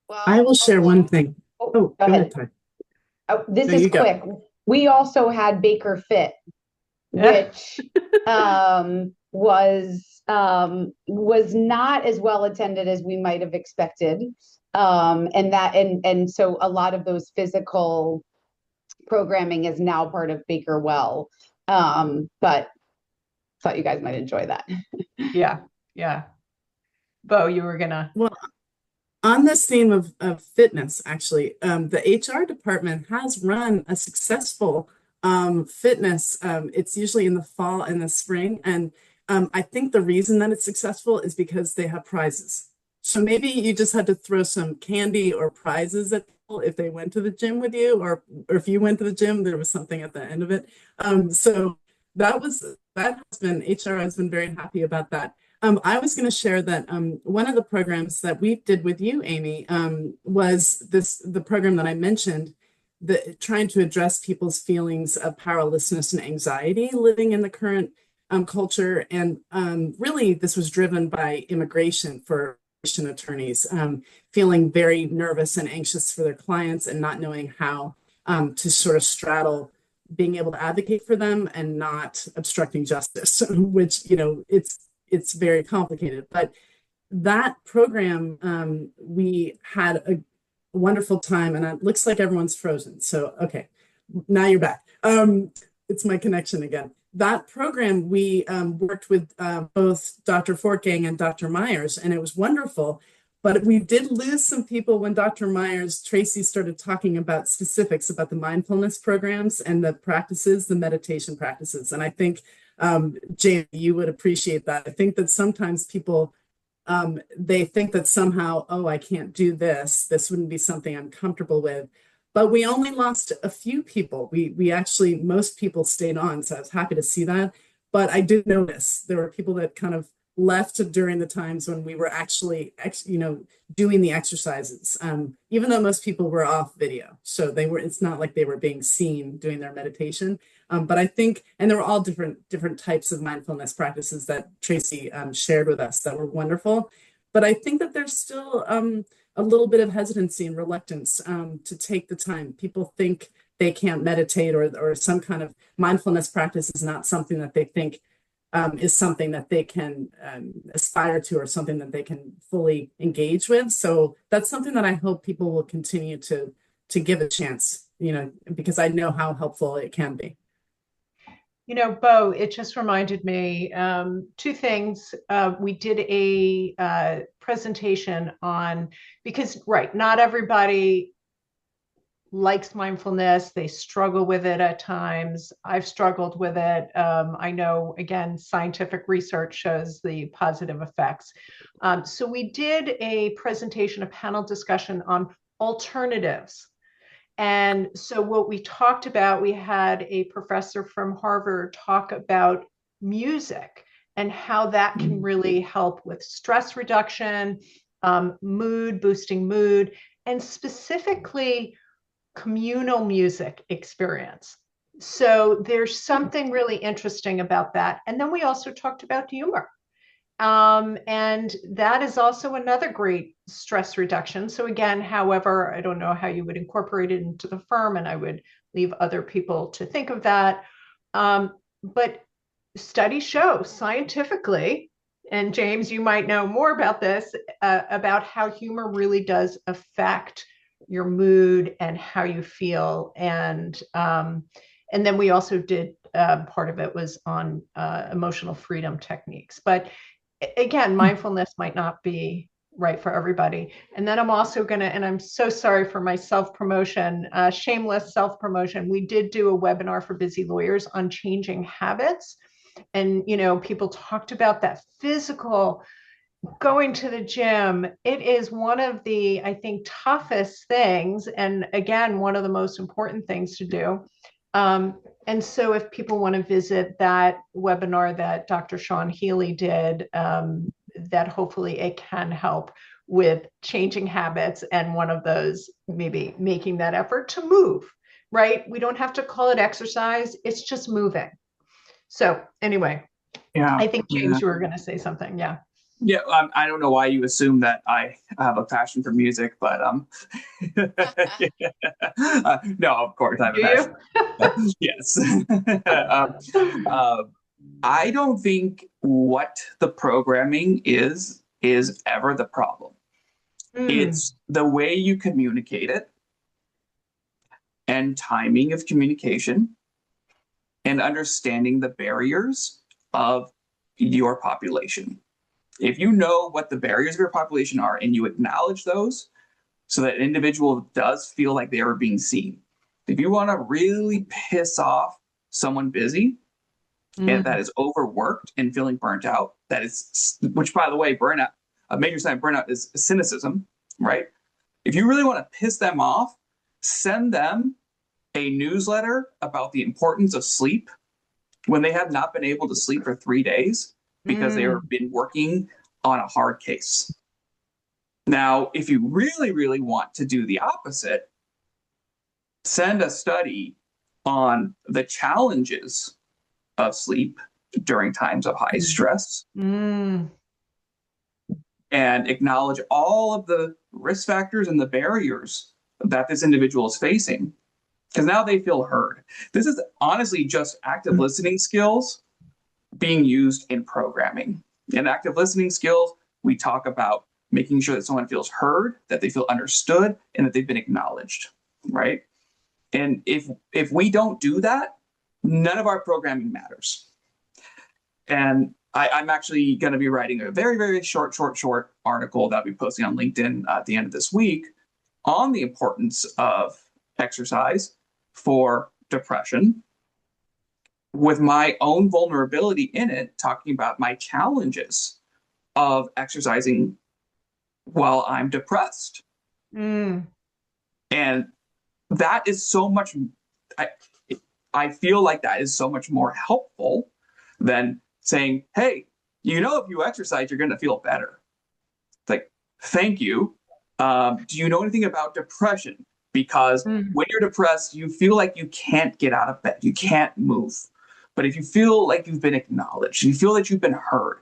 Well, I will share one thing. Go ahead, Ty. This is quick. We also had Baker Fit, which was not as well attended as we might have expected. And so a lot of those physical programming is now part of Baker Well. But thought you guys might enjoy that. Yeah, yeah. Bo, you were gonna. Well, on this theme of fitness, actually, the HR department has run a successful fitness. It's usually in the fall and the spring. And I think the reason that it's successful is because they have prizes. So maybe you just had to throw some candy or prizes at people if they went to the gym with you, or if you went to the gym, there was something at the end of it. So that has been, HR has been very happy about that. I was going to share that one of the programs that we did with you, Amy, was the program that I mentioned, trying to address people's feelings of powerlessness and anxiety living in the current culture. And really, this was driven by immigration for immigration attorneys, feeling very nervous and anxious for their clients and not knowing how to sort of straddle being able to advocate for them and not obstructing justice, which, it's very complicated. But that program, we had a wonderful time, and it looks like everyone's frozen. So, okay, now you're back. It's my connection again. That program, we worked with both Dr. Fortgang and Dr. Myers, and it was wonderful. But we did lose some people when Dr. Myers, Tracy started talking about specifics about the mindfulness programs and the practices, the meditation practices. And I think, Jamie, you would appreciate that. I think that sometimes people, they think that somehow, oh, I can't do this. This wouldn't be something I'm comfortable with. But we only lost a few people. We actually, most people stayed on. So I was happy to see that. But I did notice there were people that kind of left during the times when we were actually, doing the exercises, even though most people were off video. So it's not like they were being seen doing their meditation. But I think, and there were all different types of mindfulness practices that Tracy shared with us that were wonderful. But I think that there's still a little bit of hesitancy and reluctance to take the time. People think they can't meditate, or some kind of mindfulness practice is not something that they think is something that they can aspire to, or something that they can fully engage with. So that's something that I hope people will continue to give a chance, because I know how helpful it can be. Bo, it just reminded me two things. We did a presentation on, because, right, not everybody likes mindfulness. They struggle with it at times. I've struggled with it. I know, again, scientific research shows the positive effects. So we did a presentation, a panel discussion on alternatives. And so what we talked about, we had a professor from Harvard talk about music and how that can really help with stress reduction, boosting mood, and specifically communal music experience. So there's something really interesting about that. And then we also talked about humor. And that is also another great stress reduction. So again, however, I don't know how you would incorporate it into the firm, and I would leave other people to think of that. But studies show scientifically, and James, you might know more about this, about how humor really does affect your mood and how you feel. And then we also did, part of it was on emotional freedom techniques. But again, mindfulness might not be right for everybody. And then I'm also going to, and I'm so sorry for my self-promotion, shameless self-promotion. We did do a webinar for busy lawyers on changing habits. And, people talked about that physical, going to the gym. It is one of the, I think, toughest things. And again, one of the most important things to do. And so if people want to visit that webinar that Dr. Sean Healy did, that hopefully it can help with changing habits, and one of those, maybe making that effort to move, right? We don't have to call it exercise. It's just moving. So anyway, Yeah. I think, James, you were going to say something. Yeah. Yeah, I don't know why you assume that I have a passion for music, but no, of course I have a passion. Yes. I don't think what the programming is ever the problem. It's the way you communicate it and timing of communication and understanding the barriers of your population. If you know what the barriers of your population are and you acknowledge those so that an individual does feel like they are being seen. If you want to really piss off someone busy and that is overworked and feeling burnt out, that is, which by the way, burnout, a major sign of burnout is cynicism, right? If you really want to piss them off, send them a newsletter about the importance of sleep when they have not been able to sleep for 3 days because they have been working on a hard case. Now, if you really, really want to do the opposite, send a study on the challenges of sleep during times of high stress and acknowledge all of the risk factors and the barriers that this individual is facing, because now they feel heard. This is honestly just active listening skills being used in programming. In active listening skills, we talk about making sure that someone feels heard, that they feel understood, and that they've been acknowledged, right? And if we don't do that, none of our programming matters. And I'm actually going to be writing a very, very short article that I'll be posting on LinkedIn at the end of this week on the importance of exercise for depression, with my own vulnerability in it, talking about my challenges of exercising while I'm depressed. And that is so much, I feel like that is so much more helpful than saying, hey, you know, if you exercise, you're going to feel better. It's like, thank you. Do you know anything about depression? Because when you're depressed, you feel like you can't get out of bed. You can't move. But if you feel like you've been acknowledged, you feel that you've been heard,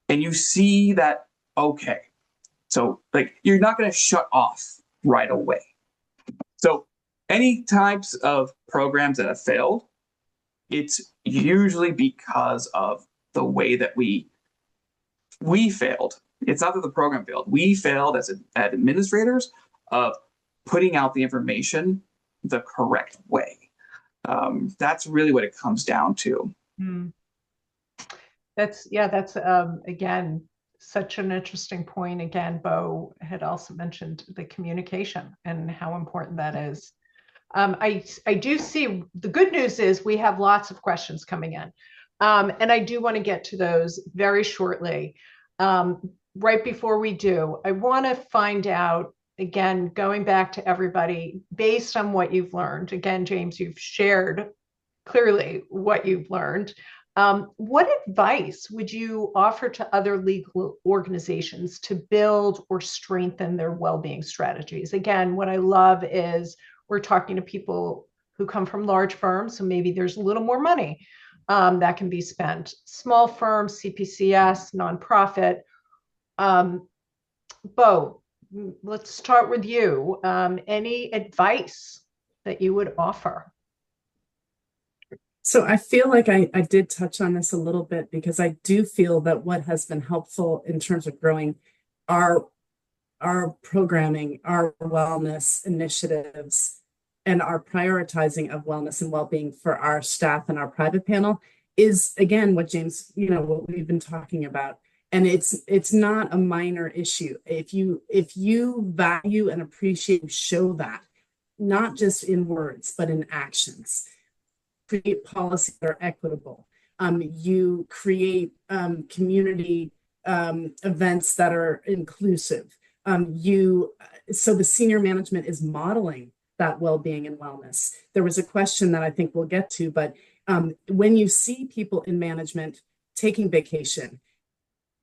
and you see that, okay, so like you're not going to shut off right away. So any types of programs that have failed, it's usually because of the way that we failed. It's not that the program failed. We failed as administrators of putting out the information the correct way. That's really what it comes down to. That's again, such an interesting point. Again, Bo had also mentioned the communication and how important that is. I do see the good news is we have lots of questions coming in. And I do want to get to those very shortly. Right before we do, I want to find out, again, going back to everybody, based on what you've learned. Again, James, you've shared clearly what you've learned. What advice would you offer to other legal organizations to build or strengthen their well-being strategies? Again, what I love is we're talking to people who come from large firms, so maybe there's a little more money that can be spent. Small firms, CPCS, nonprofit. Bo, let's start with you. Any advice that you would offer? So I feel like I did touch on this a little bit, because I do feel that what has been helpful in terms of growing our programming, our wellness initiatives, and our prioritizing of wellness and well-being for our staff and our private panel is, again, what James, what we've been talking about. And it's not a minor issue. If you value and appreciate, show that, not just in words, but in actions. Create policies that are equitable. You create community events that are inclusive. So the senior management is modeling that well-being and wellness. There was a question that I think we'll get to, but when you see people in management taking vacation,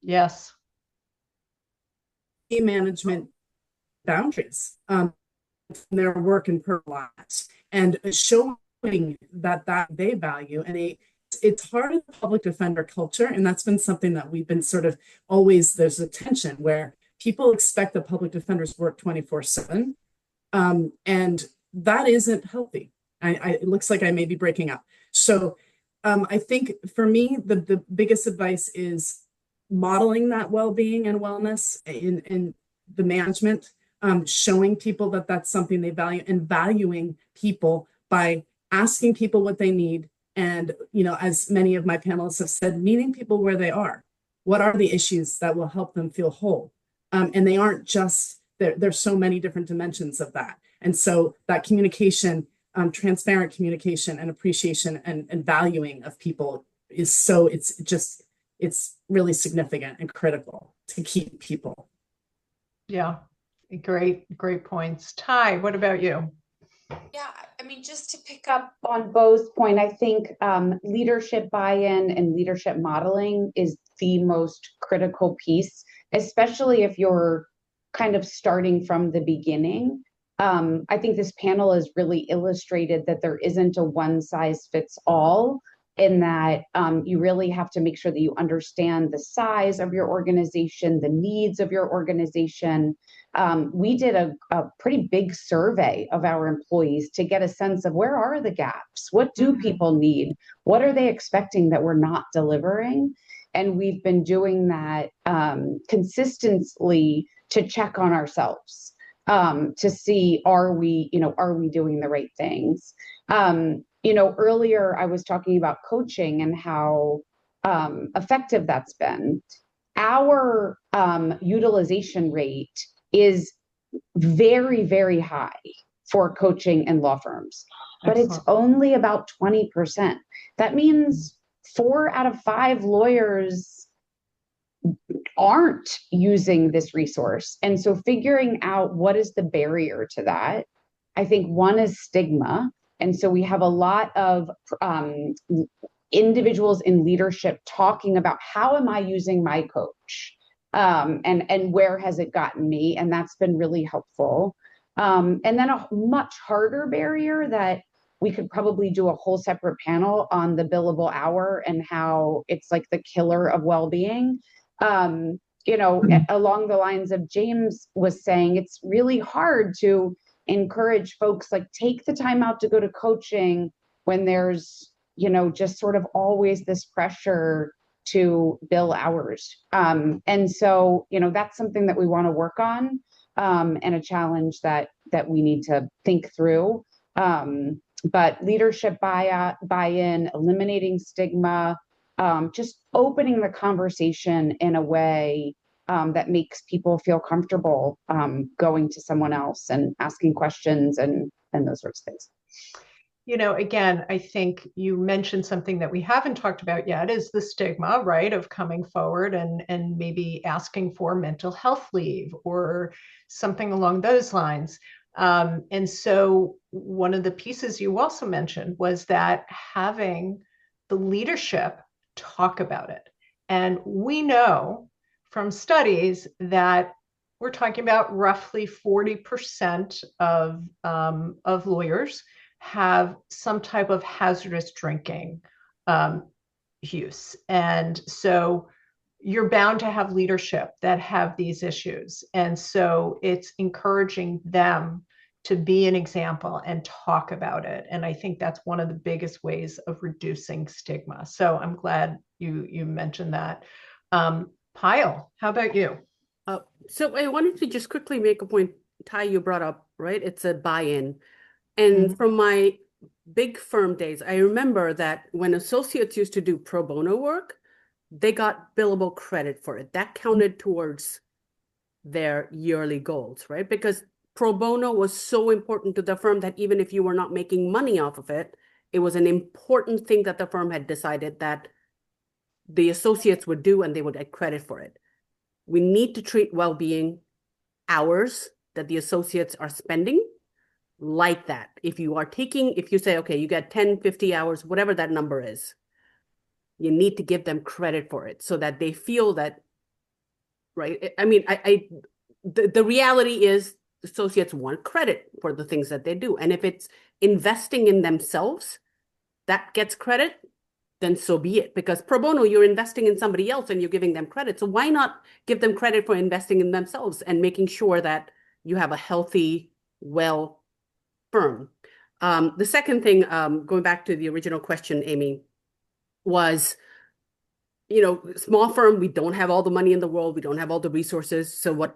yes, management boundaries their work and personal lives, and showing that they value. And it's hard in the public defender culture, and that's been something that we've been sort of always, there's a tension where people expect the public defenders work 24/7, and that isn't healthy. It looks like I may be breaking up. So I think for me, the biggest advice is modeling that well-being and wellness in the management, showing people that that's something they value, and valuing people by asking people what they need. And, as many of my panelists have said, meeting people where they are. What are the issues that will help them feel whole? And they aren't just, there's so many different dimensions of that. And so that communication, transparent communication and appreciation and valuing of people it's really significant and critical to keep people. Yeah, great points. Ty, what about you? Yeah, I mean, just to pick up on Bo's point, I think leadership buy-in and leadership modeling is the most critical piece, especially if you're kind of starting from the beginning. I think this panel has really illustrated that there isn't a one size fits all, in that you really have to make sure that you understand the size of your organization, the needs of your organization. We did a pretty big survey of our employees to get a sense of where are the gaps? What do people need? What are they expecting that we're not delivering? And we've been doing that consistently to check on ourselves, to see, are we doing the right things? Earlier I was talking about coaching and how effective that's been. Our utilization rate is very, very high for coaching and law firms, but it's only about 20%. That means 4 out of 5 lawyers aren't using this resource. And so figuring out what is the barrier to that, I think one is stigma. And so we have a lot of individuals in leadership talking about, how am I using my coach? And where has it gotten me? And that's been really helpful. And then a much harder barrier that we could probably do a whole separate panel on, the billable hour and how it's like the killer of well-being. Along the lines of James was saying, it's really hard to encourage folks, like, take the time out to go to coaching when there's, just sort of always this pressure to bill hours. And so, that's something that we want to work on, and a challenge that we need to think through. But leadership buy-in, eliminating stigma, just opening the conversation in a way that makes people feel comfortable going to someone else and asking questions and those sorts of things. Again, I think you mentioned something that we haven't talked about yet, is the stigma, right, of coming forward and maybe asking for mental health leave or something along those lines. And so one of the pieces you also mentioned was that having the leadership talk about it. And we know from studies that we're talking about roughly 40% of lawyers have some type of hazardous drinking use. And so you're bound to have leadership that have these issues. And so it's encouraging them to be an example and talk about it. And I think that's one of the biggest ways of reducing stigma. So I'm glad you mentioned that. Pyle, how about you? So I wanted to just quickly make a point, Ty, you brought up, right? It's a buy-in. And from my big firm days, I remember that when associates used to do pro bono work, they got billable credit for it. That counted towards their yearly goals, right? Because pro bono was so important to the firm that even if you were not making money off of it, it was an important thing that the firm had decided that the associates would do, and they would get credit for it. We need to treat well-being hours that the associates are spending like that. If you say, okay, you got 10, 50 hours, whatever that number is, you need to give them credit for it so that they feel that, right? I mean, the reality is associates want credit for the things that they do. And if it's investing in themselves that gets credit, then so be it. Because pro bono, you're investing in somebody else and you're giving them credit. So why not give them credit for investing in themselves and making sure that you have a healthy, well firm? The second thing, going back to the original question, Amy, was, you know, small firm, we don't have all the money in the world, we don't have all the resources. So what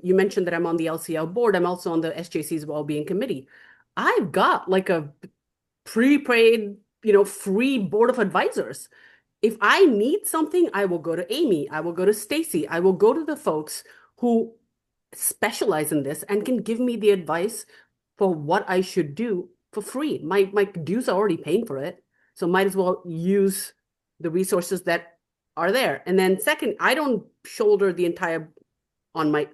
you mentioned that I'm on the LCL board, I'm also on the SJC's Wellbeing Committee. I've got like a pre-paid, you know, free board of advisors. If I need something, I will go to Amy, I will go to Stacy, I will go to the folks who specialize in this and can give me the advice for what I should do for free. My dues are already paying for it, so might as well use the resources that are there. And then second, I don't shoulder the entire on my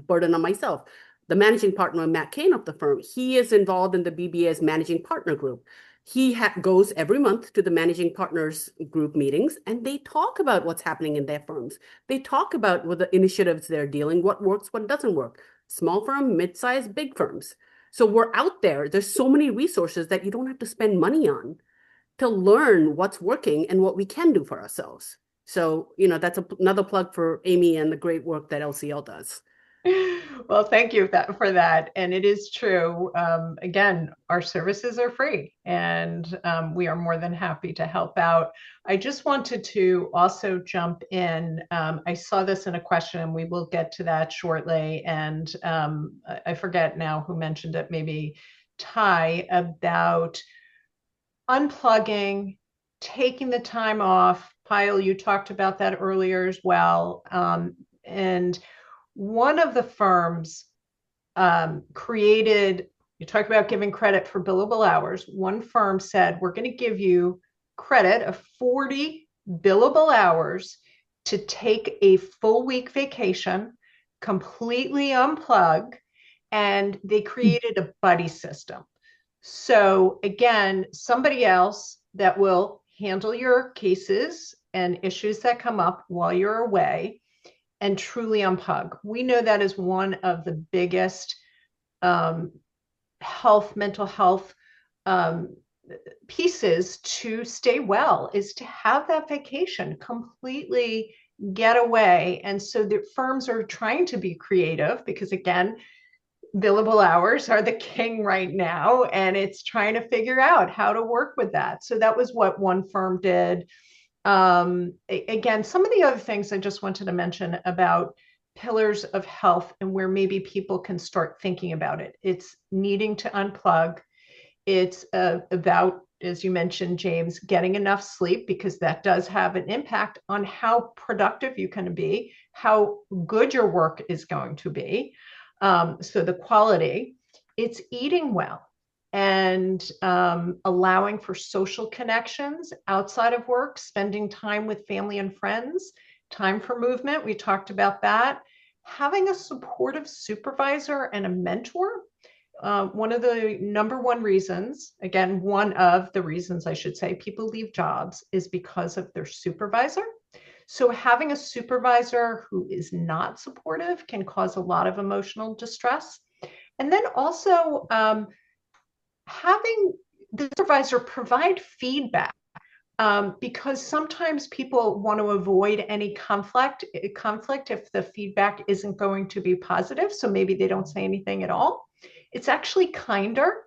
burden on myself. The managing partner, Matt Kane of the firm, he is involved in the BBA's managing partner group. He goes every month to the managing partners group meetings, and they talk about what's happening in their firms. They talk about what the initiatives they're dealing, what works, what doesn't work. Small firm, mid-sized, big firms. So we're out there. There's so many resources that you don't have to spend money on to learn what's working and what we can do for ourselves. So, you know, that's another plug for Amy and the great work that LCL does. Well, thank you for that. And it is true. Again, our services are free, and we are more than happy to help out. I just wanted to also jump in. I saw this in a question, and we will get to that shortly. And I forget now who mentioned it, maybe Ty, about unplugging, taking the time off. Pyle, you talked about that earlier as well. And one of the firms created, you talk about giving credit for billable hours. One firm said, we're going to give you credit of 40 billable hours to take a full week vacation, completely unplug, and they created a buddy system. So again, somebody else that will handle your cases and issues that come up while you're away and truly unplug. We know that is one of the biggest mental health pieces to stay well, is to have that vacation, completely get away. And so the firms are trying to be creative because, again, billable hours are the king right now, and it's trying to figure out how to work with that. So that was what one firm did. Again, some of the other things I just wanted to mention about pillars of health and where maybe people can start thinking about it. It's needing to unplug. It's about, as you mentioned, James, getting enough sleep, because that does have an impact on how productive you can be, how good your work is going to be. So the quality, it's eating well, and allowing for social connections outside of work, spending time with family and friends, time for movement. We talked about that. Having a supportive supervisor and a mentor. One of the number one reasons, again, one of the reasons I should say, people leave jobs is because of their supervisor. So having a supervisor who is not supportive can cause a lot of emotional distress. And then also having the supervisor provide feedback, because sometimes people want to avoid any conflict if the feedback isn't going to be positive. So maybe they don't say anything at all. It's actually kinder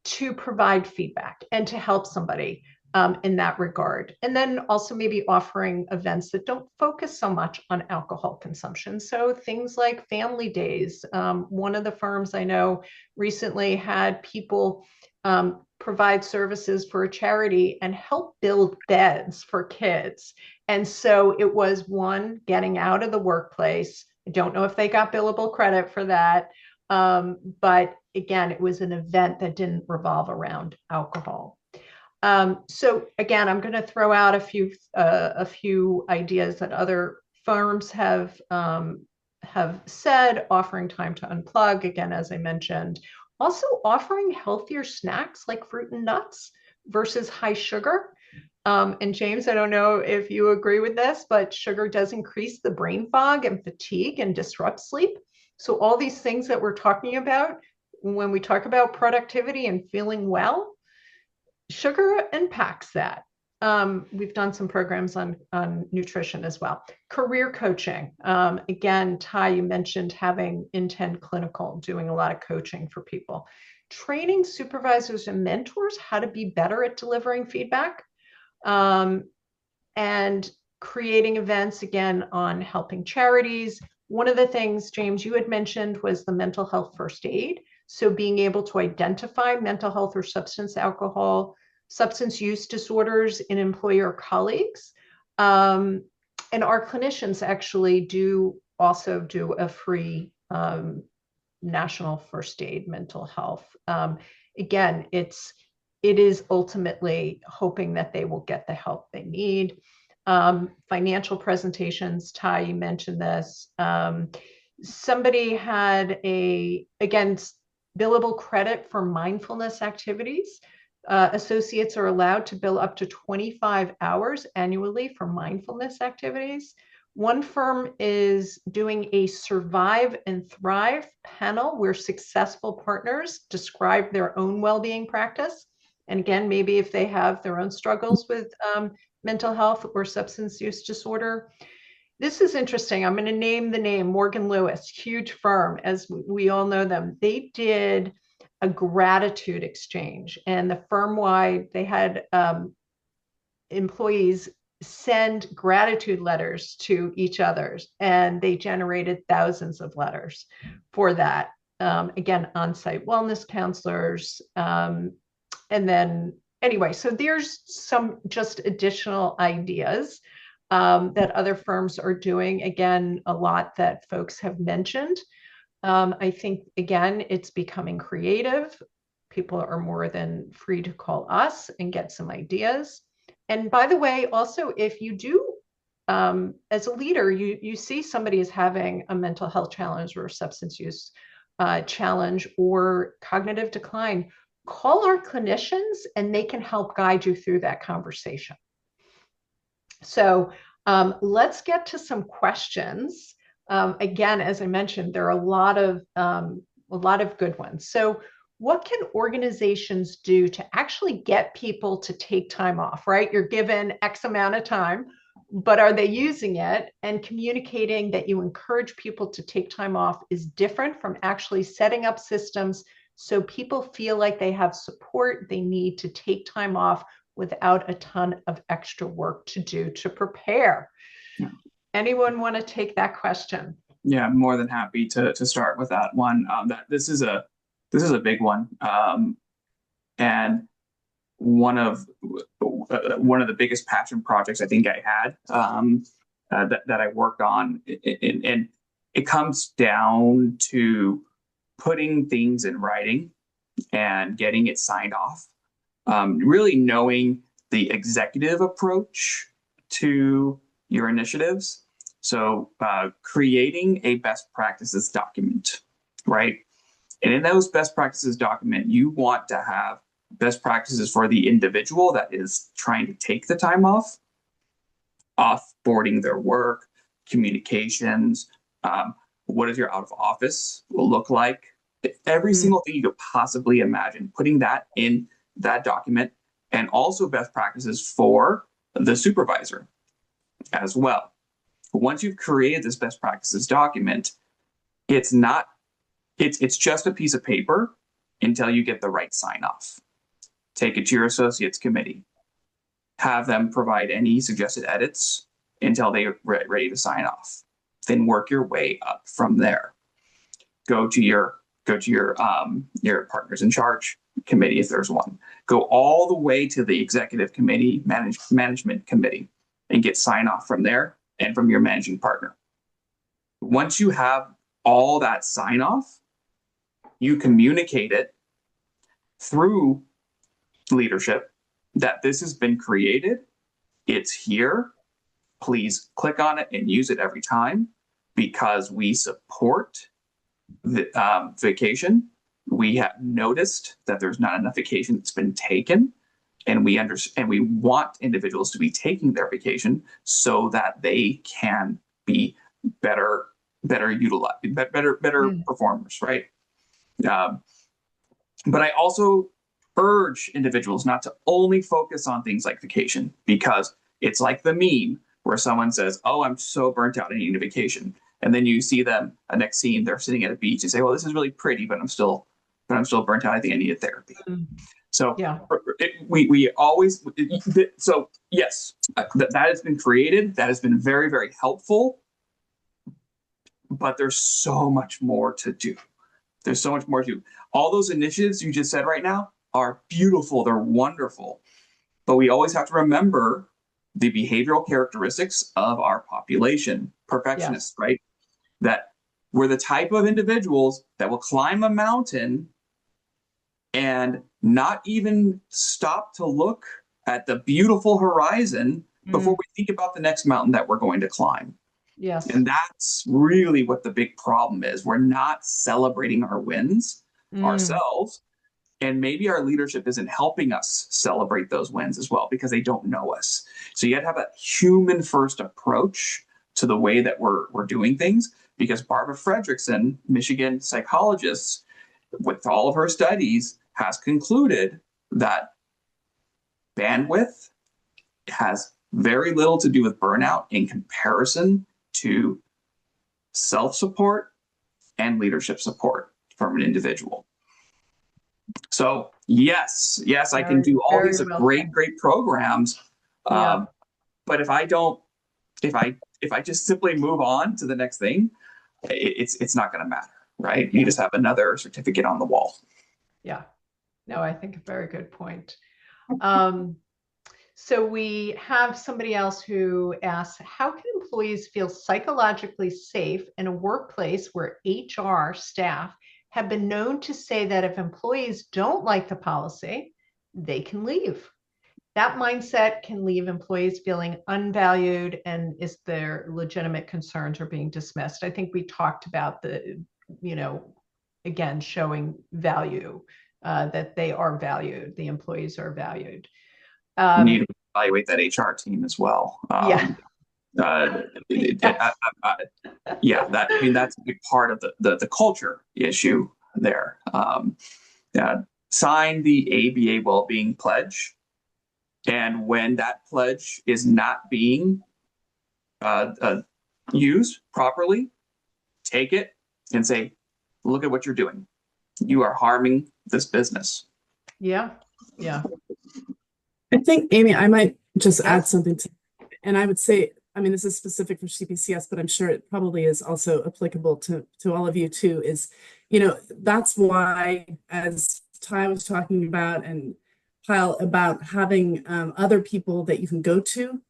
to provide feedback and to help somebody in that regard. And then also maybe offering events that don't focus so much on alcohol consumption. So things like family days. One of the firms I know recently had people provide services for a charity and help build beds for kids. And so it was one, getting out of the workplace. I don't know if they got billable credit for that. But again, it was an event that didn't revolve around alcohol. So again, I'm going to throw out a few ideas that other firms have said, offering time to unplug. Again, as I mentioned, also offering healthier snacks like fruit and nuts versus high sugar. And James, I don't know if you agree with this, but sugar does increase the brain fog and fatigue and disrupt sleep. So all these things that we're talking about when we talk about productivity and feeling well, sugar impacts that. We've done some programs on nutrition as well. Career coaching. Again, Ty, you mentioned having Intent Clinical, doing a lot of coaching for people. Training supervisors and mentors how to be better at delivering feedback. and creating events again on helping charities. One of the things, James, you had mentioned was the mental health first aid. So being able to identify mental health or substance use disorders in employer colleagues. And our clinicians actually do also do a free national first aid mental health. Again, it is ultimately hoping that they will get the help they need. Financial presentations, Ty, you mentioned this. Somebody had again, billable credit for mindfulness activities. Associates are allowed to bill up to 25 hours annually for mindfulness activities. One firm is doing a Survive and Thrive panel where successful partners describe their own well-being practice. And again, maybe if they have their own struggles with mental health or substance use disorder. This is interesting. I'm going to name the name Morgan Lewis, huge firm, as we all know them. They did a gratitude exchange, and the firm-wide, they had employees send gratitude letters to each other, and they generated thousands of letters for that. Again, on-site wellness counselors. And then anyway, so there's some just additional ideas that other firms are doing. Again, a lot that folks have mentioned. I think, again, it's becoming creative. People are more than free to call us and get some ideas. And by the way, also, if you do, as a leader, you see somebody is having a mental health challenge or a substance use challenge or cognitive decline, call our clinicians and they can help guide you through that conversation. So let's get to some questions. Again, as I mentioned, there are a lot of good ones. So what can organizations do to actually get people to take time off, right? You're given X amount of time, but are they using it? And communicating that you encourage people to take time off is different from actually setting up systems so people feel like they have support they need to take time off without a ton of extra work to do to prepare. Yeah. Anyone want to take that question? Yeah, I'm more than happy to start with that one. This is a big one, and one of the biggest passion projects I think I had that I worked on, and it comes down to putting things in writing and getting it signed off. Really knowing the executive approach to your initiatives. So creating a best practices document, right? And in those best practices document, you want to have best practices for the individual that is trying to take the time off, offboarding their work, communications, what does your out of office will look like? Every single thing you could possibly imagine, putting that in that document, and also best practices for the supervisor as well. Once you've created this best practices document, it's just a piece of paper until you get the right sign off. Take it to your associates committee. Have them provide any suggested edits until they're ready to sign off. Then work your way up from there. Go to your partners in charge committee if there's one. Go all the way to the executive committee, management committee, and get sign off from there and from your managing partner. Once you have all that sign off, you communicate it through leadership that this has been created, it's here, please click on it and use it every time because we support the vacation. We have noticed that there's not enough vacation that's been taken, and we want individuals to be taking their vacation so that they can be better utilized, better performers, right? But I also urge individuals not to only focus on things like vacation, because it's like the meme where someone says, "Oh, I'm so burnt out, I need a vacation." And then you see them, next scene, they're sitting at a beach and say, "Well, this is really pretty, but I'm still but I'm still burnt out. I think I need a therapy. So Yeah. we always, so yes, that has been created. That has been very, very helpful, but there's so much more to do. There's so much more to do. All those initiatives you just said right now are beautiful. They're wonderful, but we always have to remember the behavioral characteristics of our population, perfectionists, right? That we're the type of individuals that will climb a mountain and not even stop to look at the beautiful horizon before we think about the next mountain that we're going to climb. Yes. And that's really what the big problem is. We're not celebrating our wins ourselves. And maybe our leadership isn't helping us celebrate those wins as well because they don't know us. So you have to have a human first approach to the way that we're doing things, because Barbara Fredrickson, Michigan psychologist, with all of her studies, has concluded that bandwidth has very little to do with burnout in comparison to self-support and leadership support from an individual. So yes, I can do all these great programs, but if I just simply move on to the next thing, it's not going to matter, right? You just have another certificate on the wall. Yeah, no, I think a very good point. So we have somebody else who asks, how can employees feel psychologically safe in a workplace where HR staff have been known to say that if employees don't like the policy, they can leave? That mindset can leave employees feeling unvalued and is their legitimate concerns are being dismissed. I think we talked about the, again, showing value, that they are valued, the employees are valued. You need to evaluate that HR team as well. That's a big part of the culture issue there. Sign the ABA Wellbeing Pledge, and when that pledge is not being used properly, take it and say, look at what you're doing. You are harming this business. Yeah. I think, Amy, I might just add something to, and I would say, I mean, this is specific for CPCS, but I'm sure it probably is also applicable to all of you too, is, that's why, as Ty was talking about and Kyle, about having other people that you can go to,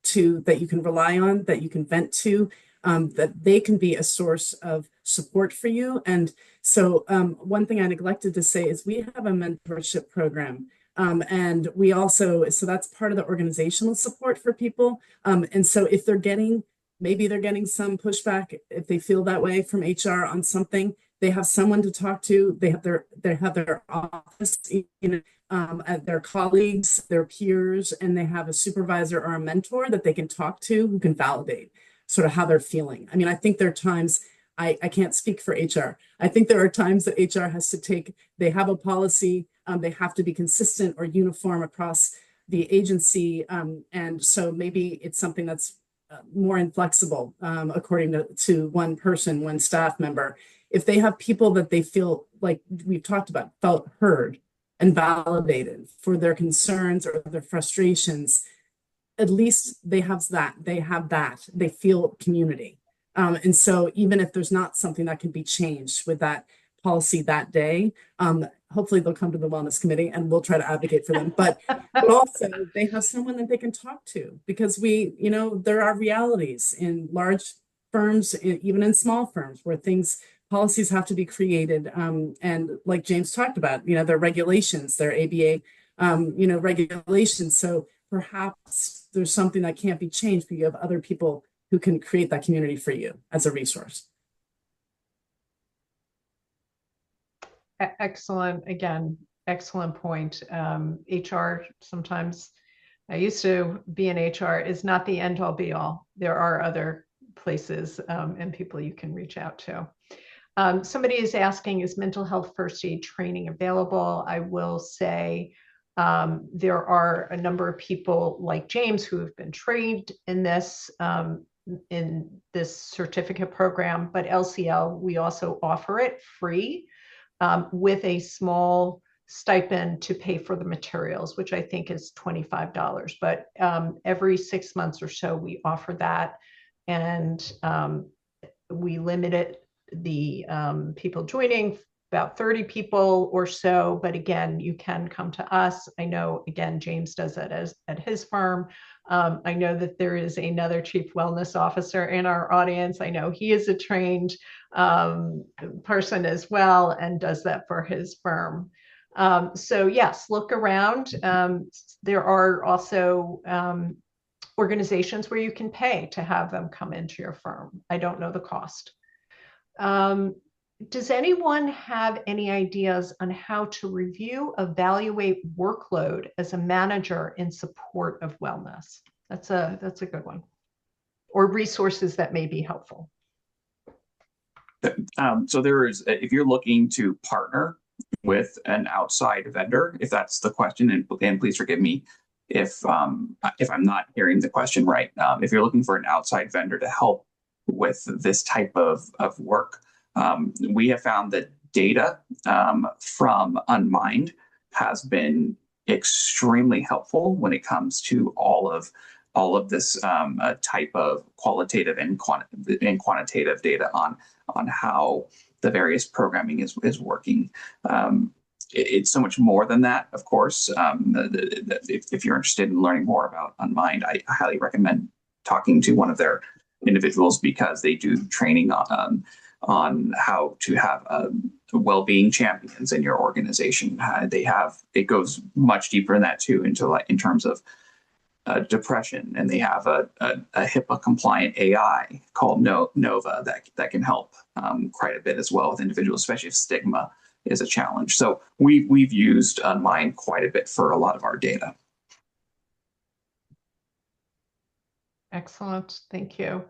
that you can rely on, that you can vent to, that they can be a source of support for you. And so one thing I neglected to say is we have a mentorship program. And we also, so that's part of the organizational support for people. And so if maybe they're getting some pushback, if they feel that way from HR on something, they have someone to talk to. They have their office, their colleagues, their peers, and they have a supervisor or a mentor that they can talk to who can validate sort of how they're feeling. I mean, I think there are times, I can't speak for HR. I think there are times that HR has to they have a policy, they have to be consistent or uniform across the agency. And so maybe it's something that's more inflexible according to one person, one staff member. If they have people that they feel like we've talked about, felt heard and validated for their concerns or their frustrations, at least they have that, they feel community. And so even if there's not something that can be changed with that policy that day, hopefully they'll come to the wellness committee and we'll try to advocate for them. But also they have someone that they can talk to, because there are realities in large firms, even in small firms, where policies have to be created. And like James talked about, there are regulations, there are ABA, regulations. So perhaps there's something that can't be changed, but you have other people who can create that community for you as a resource. Excellent. Again, excellent point. HR sometimes, I used to be in HR, is not the end all be all. There are other places and people you can reach out to. Somebody is asking, is mental health first aid training available? I will say there are a number of people like James who have been trained in this certificate program, but LCL, we also offer it free with a small stipend to pay for the materials, which I think is $25. But every 6 months or so, we offer that, and we limited the people joining, about 30 people or so. But again, you can come to us. I know, again, James does it at his firm. I know that there is another chief wellness officer in our audience. I know he is a trained person as well and does that for his firm. So yes, look around. There are also organizations where you can pay to have them come into your firm. I don't know the cost. Does anyone have any ideas on how to review, evaluate workload as a manager in support of wellness? That's a good one. Or resources that may be helpful. So there is, if you're looking to partner with an outside vendor, if that's the question, and please forgive me if I'm not hearing the question right. If you're looking for an outside vendor to help with this type of work, we have found that data from Unmind has been extremely helpful when it comes to all of this type of qualitative and quantitative data on how the various programming is working. It's so much more than that, of course. If you're interested in learning more about Unmind, I highly recommend talking to one of their individuals, because they do training on how to have well-being champions in your organization. It goes much deeper than that too, in terms of depression, and they have a HIPAA compliant AI called Nova that can help quite a bit as well with individuals, especially if stigma is a challenge. So we've used Unmind quite a bit for a lot of our data. Excellent, thank you.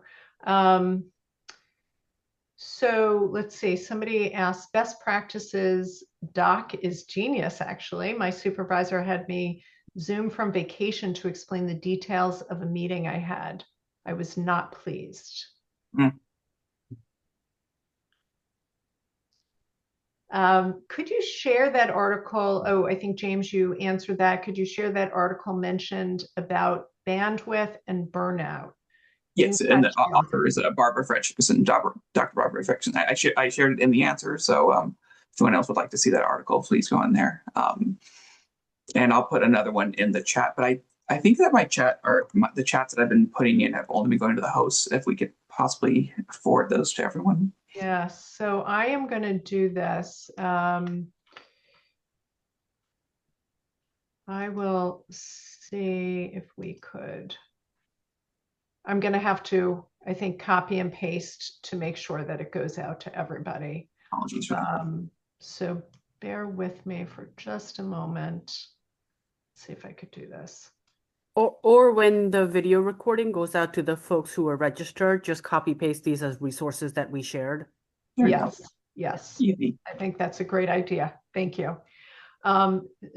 So let's see, somebody asked, best practices doc is genius, actually. My supervisor had me Zoom from vacation to explain the details of a meeting I had. I was not pleased. Could you share that article? Oh, I think, James, you answered that. Could you share that article mentioned about bandwidth and burnout? Yes, and the author is Barbara Fredrickson, Dr. Barbara Fredrickson. I shared it in the answer, so if anyone else would like to see that article, please go in there. And I'll put another one in the chat, but I think that my chat, or the chats that I've been putting in, have only been going to the hosts. If we could possibly forward those to everyone. Yeah, so I am going to do this. I will see if we could. I'm going to have to, I think, copy and paste to make sure that it goes out to everybody. Apologies for that. So bear with me for just a moment. Let's see if I could do this. Or when the video recording goes out to the folks who are registered, just copy paste these as resources that we shared. Yes, yes. Easy. I think that's a great idea. Thank you.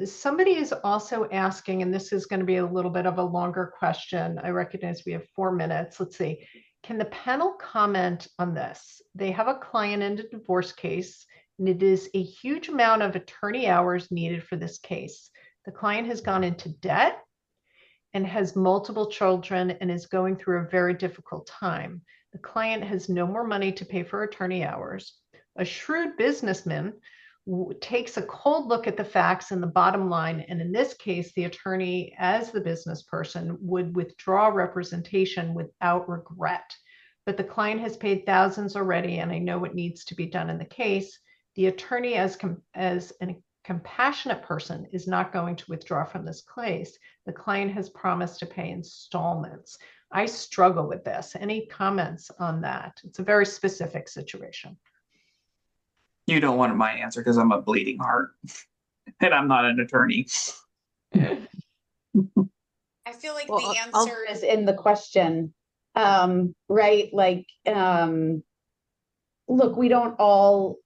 Somebody is also asking, and this is going to be a little bit of a longer question. I recognize we have 4 minutes. Let's see. Can the panel comment on this? They have a client in a divorce case, and it is a huge amount of attorney hours needed for this case. The client has gone into debt and has multiple children and is going through a very difficult time. The client has no more money to pay for attorney hours. A shrewd businessman takes a cold look at the facts and the bottom line, and in this case, the attorney, as the business person, would withdraw representation without regret. But the client has paid thousands already, and I know what needs to be done in the case. The attorney, as a compassionate person, is not going to withdraw from this case. The client has promised to pay installments. I struggle with this. Any comments on that? It's a very specific situation. You don't want my answer because I'm a bleeding heart and I'm not an attorney. I feel like the answer is in the question, right? Like, look, we don't all,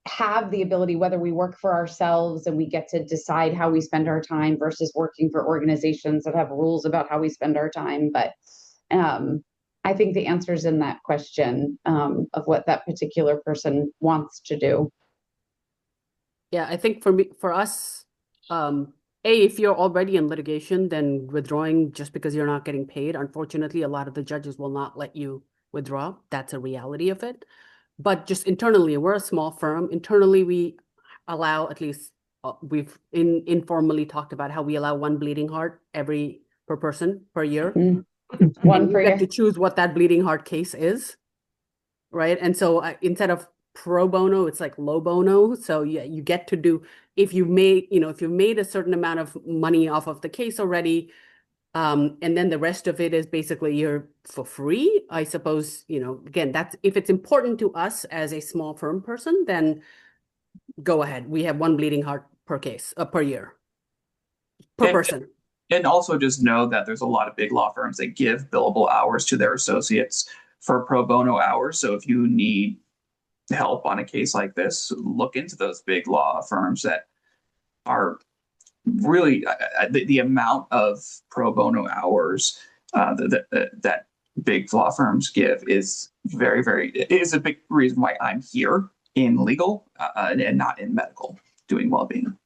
have the ability, whether we work for ourselves and we get to decide how we spend our time versus working for organizations that have rules about how we spend our time. But I think the answer is in that question of what that particular person wants to do. Yeah, I think for us, if you're already in litigation, then withdrawing just because you're not getting paid, unfortunately, a lot of the judges will not let you withdraw. That's a reality of it. But just internally, we're a small firm. Internally, we allow at least we've informally talked about how we allow one bleeding heart per person per year. One And per you get year. to choose what that bleeding heart case is, right? And so instead of pro bono, it's like low bono. So yeah, you get to do if you've made a certain amount of money off of the case already, and then the rest of it is basically you're for free, I suppose, again, that's if it's important to us as a small firm person, then go ahead. We have one bleeding heart per case, per year, per person. And also just know that there's a lot of big law firms that give billable hours to their associates for pro bono hours. So if you need help on a case like this, look into those big law firms that are really the amount of pro bono hours that big law firms give is is a big reason why I'm here in legal and not in medical doing well-being.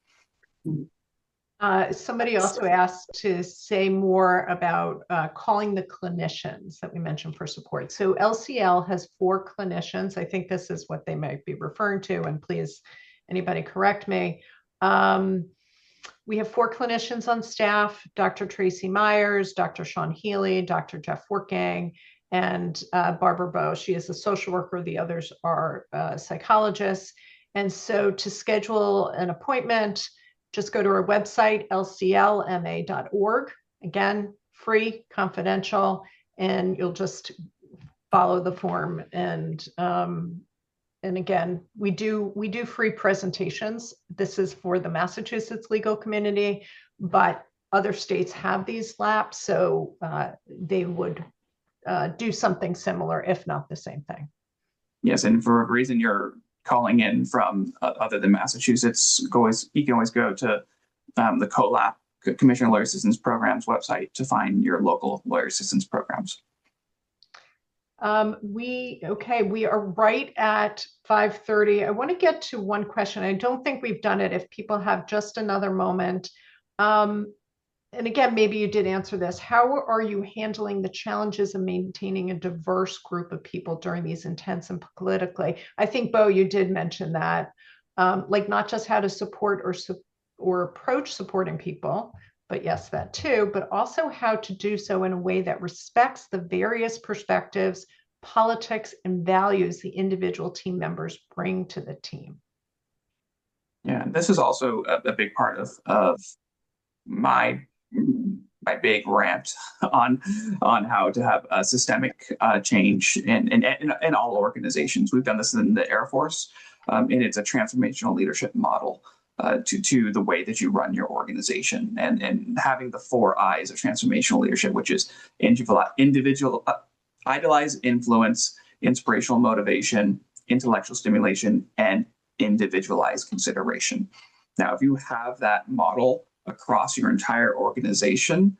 Somebody also asked to say more about calling the clinicians that we mentioned for support. So LCL has 4 clinicians. I think this is what they might be referring to, and please, anybody correct me. We have 4 clinicians on staff: Dr. Tracy Myers, Dr. Sean Healy, Dr. Jeff Working, and Barbara Bowe. She is a social worker. The others are psychologists. And so to schedule an appointment, just go to our website, lclma.org. Again, free, confidential, and you'll just follow the form. And again, we do free presentations. This is for the Massachusetts legal community, but other states have these laps, so they would do something similar, if not the same thing. Yes, and for a reason you're calling in from other than Massachusetts, you can always go to the COLAP, Commissioner Lawyer Assistance Programs website to find your local lawyer assistance programs. We are right at 5:30. I want to get to one question. I don't think we've done it. If people have just another moment. And again, maybe you did answer this. How are you handling the challenges of maintaining a diverse group of people during these intense and politically? I think, Bo, you did mention that, like not just how to support or approach supporting people, but yes, that too, but also how to do so in a way that respects the various perspectives, politics, and values the individual team members bring to the team. Yeah, this is also a big part of my big rant on how to have a systemic change in all organizations. We've done this in the Air Force, and it's a transformational leadership model to the way that you run your organization, and having the 4 I's of transformational leadership, which is individual, idealized influence, inspirational motivation, intellectual stimulation, and individualized consideration. Now, if you have that model across your entire organization,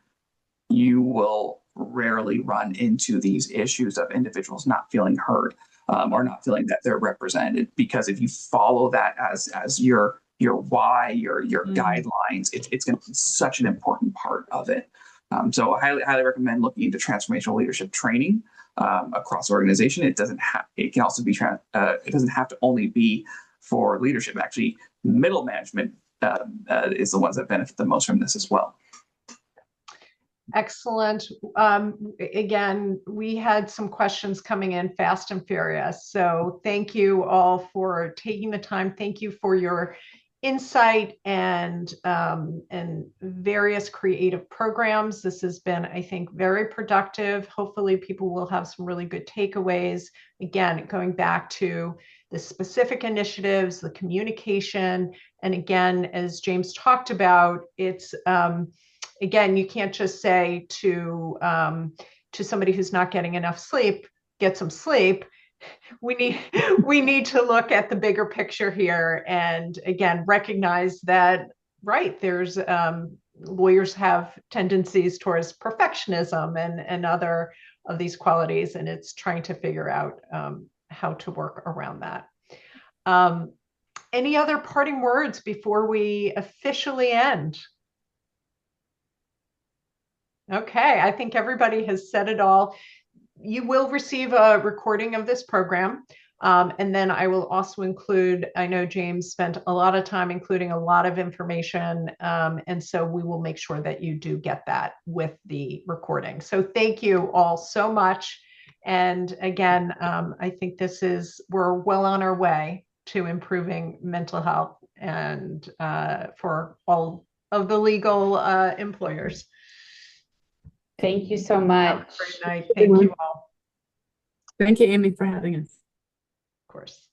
you will rarely run into these issues of individuals not feeling heard or not feeling that they're represented. Because if you follow that as your why, your guidelines, it's going to be such an important part of it. So I highly recommend looking into transformational leadership training across the organization. It can also be it doesn't have to only be for leadership. Actually, middle management is the ones that benefit the most from this as well. Excellent. Again, we had some questions coming in fast and furious. So thank you all for taking the time. Thank you for your insight and various creative programs. This has been, I think, very productive. Hopefully people will have some really good takeaways. Again, going back to the specific initiatives, the communication, and again, as James talked about, it's again, you can't just say to somebody who's not getting enough sleep, get some sleep. We need to look at the bigger picture here, and again, recognize that, right, there's lawyers have tendencies towards perfectionism and other of these qualities, and it's trying to figure out how to work around that. Any other parting words before we officially end? Okay, I think everybody has said it all. You will receive a recording of this program. And then I will also include, I know James spent a lot of time including a lot of information. And so we will make sure that you do get that with the recording. So thank you all so much. And again, I think we're well on our way to improving mental health and for all of the legal employers. Thank you so much. Have a great night. Thank you all. Thank you, Amy, for having us. Of course.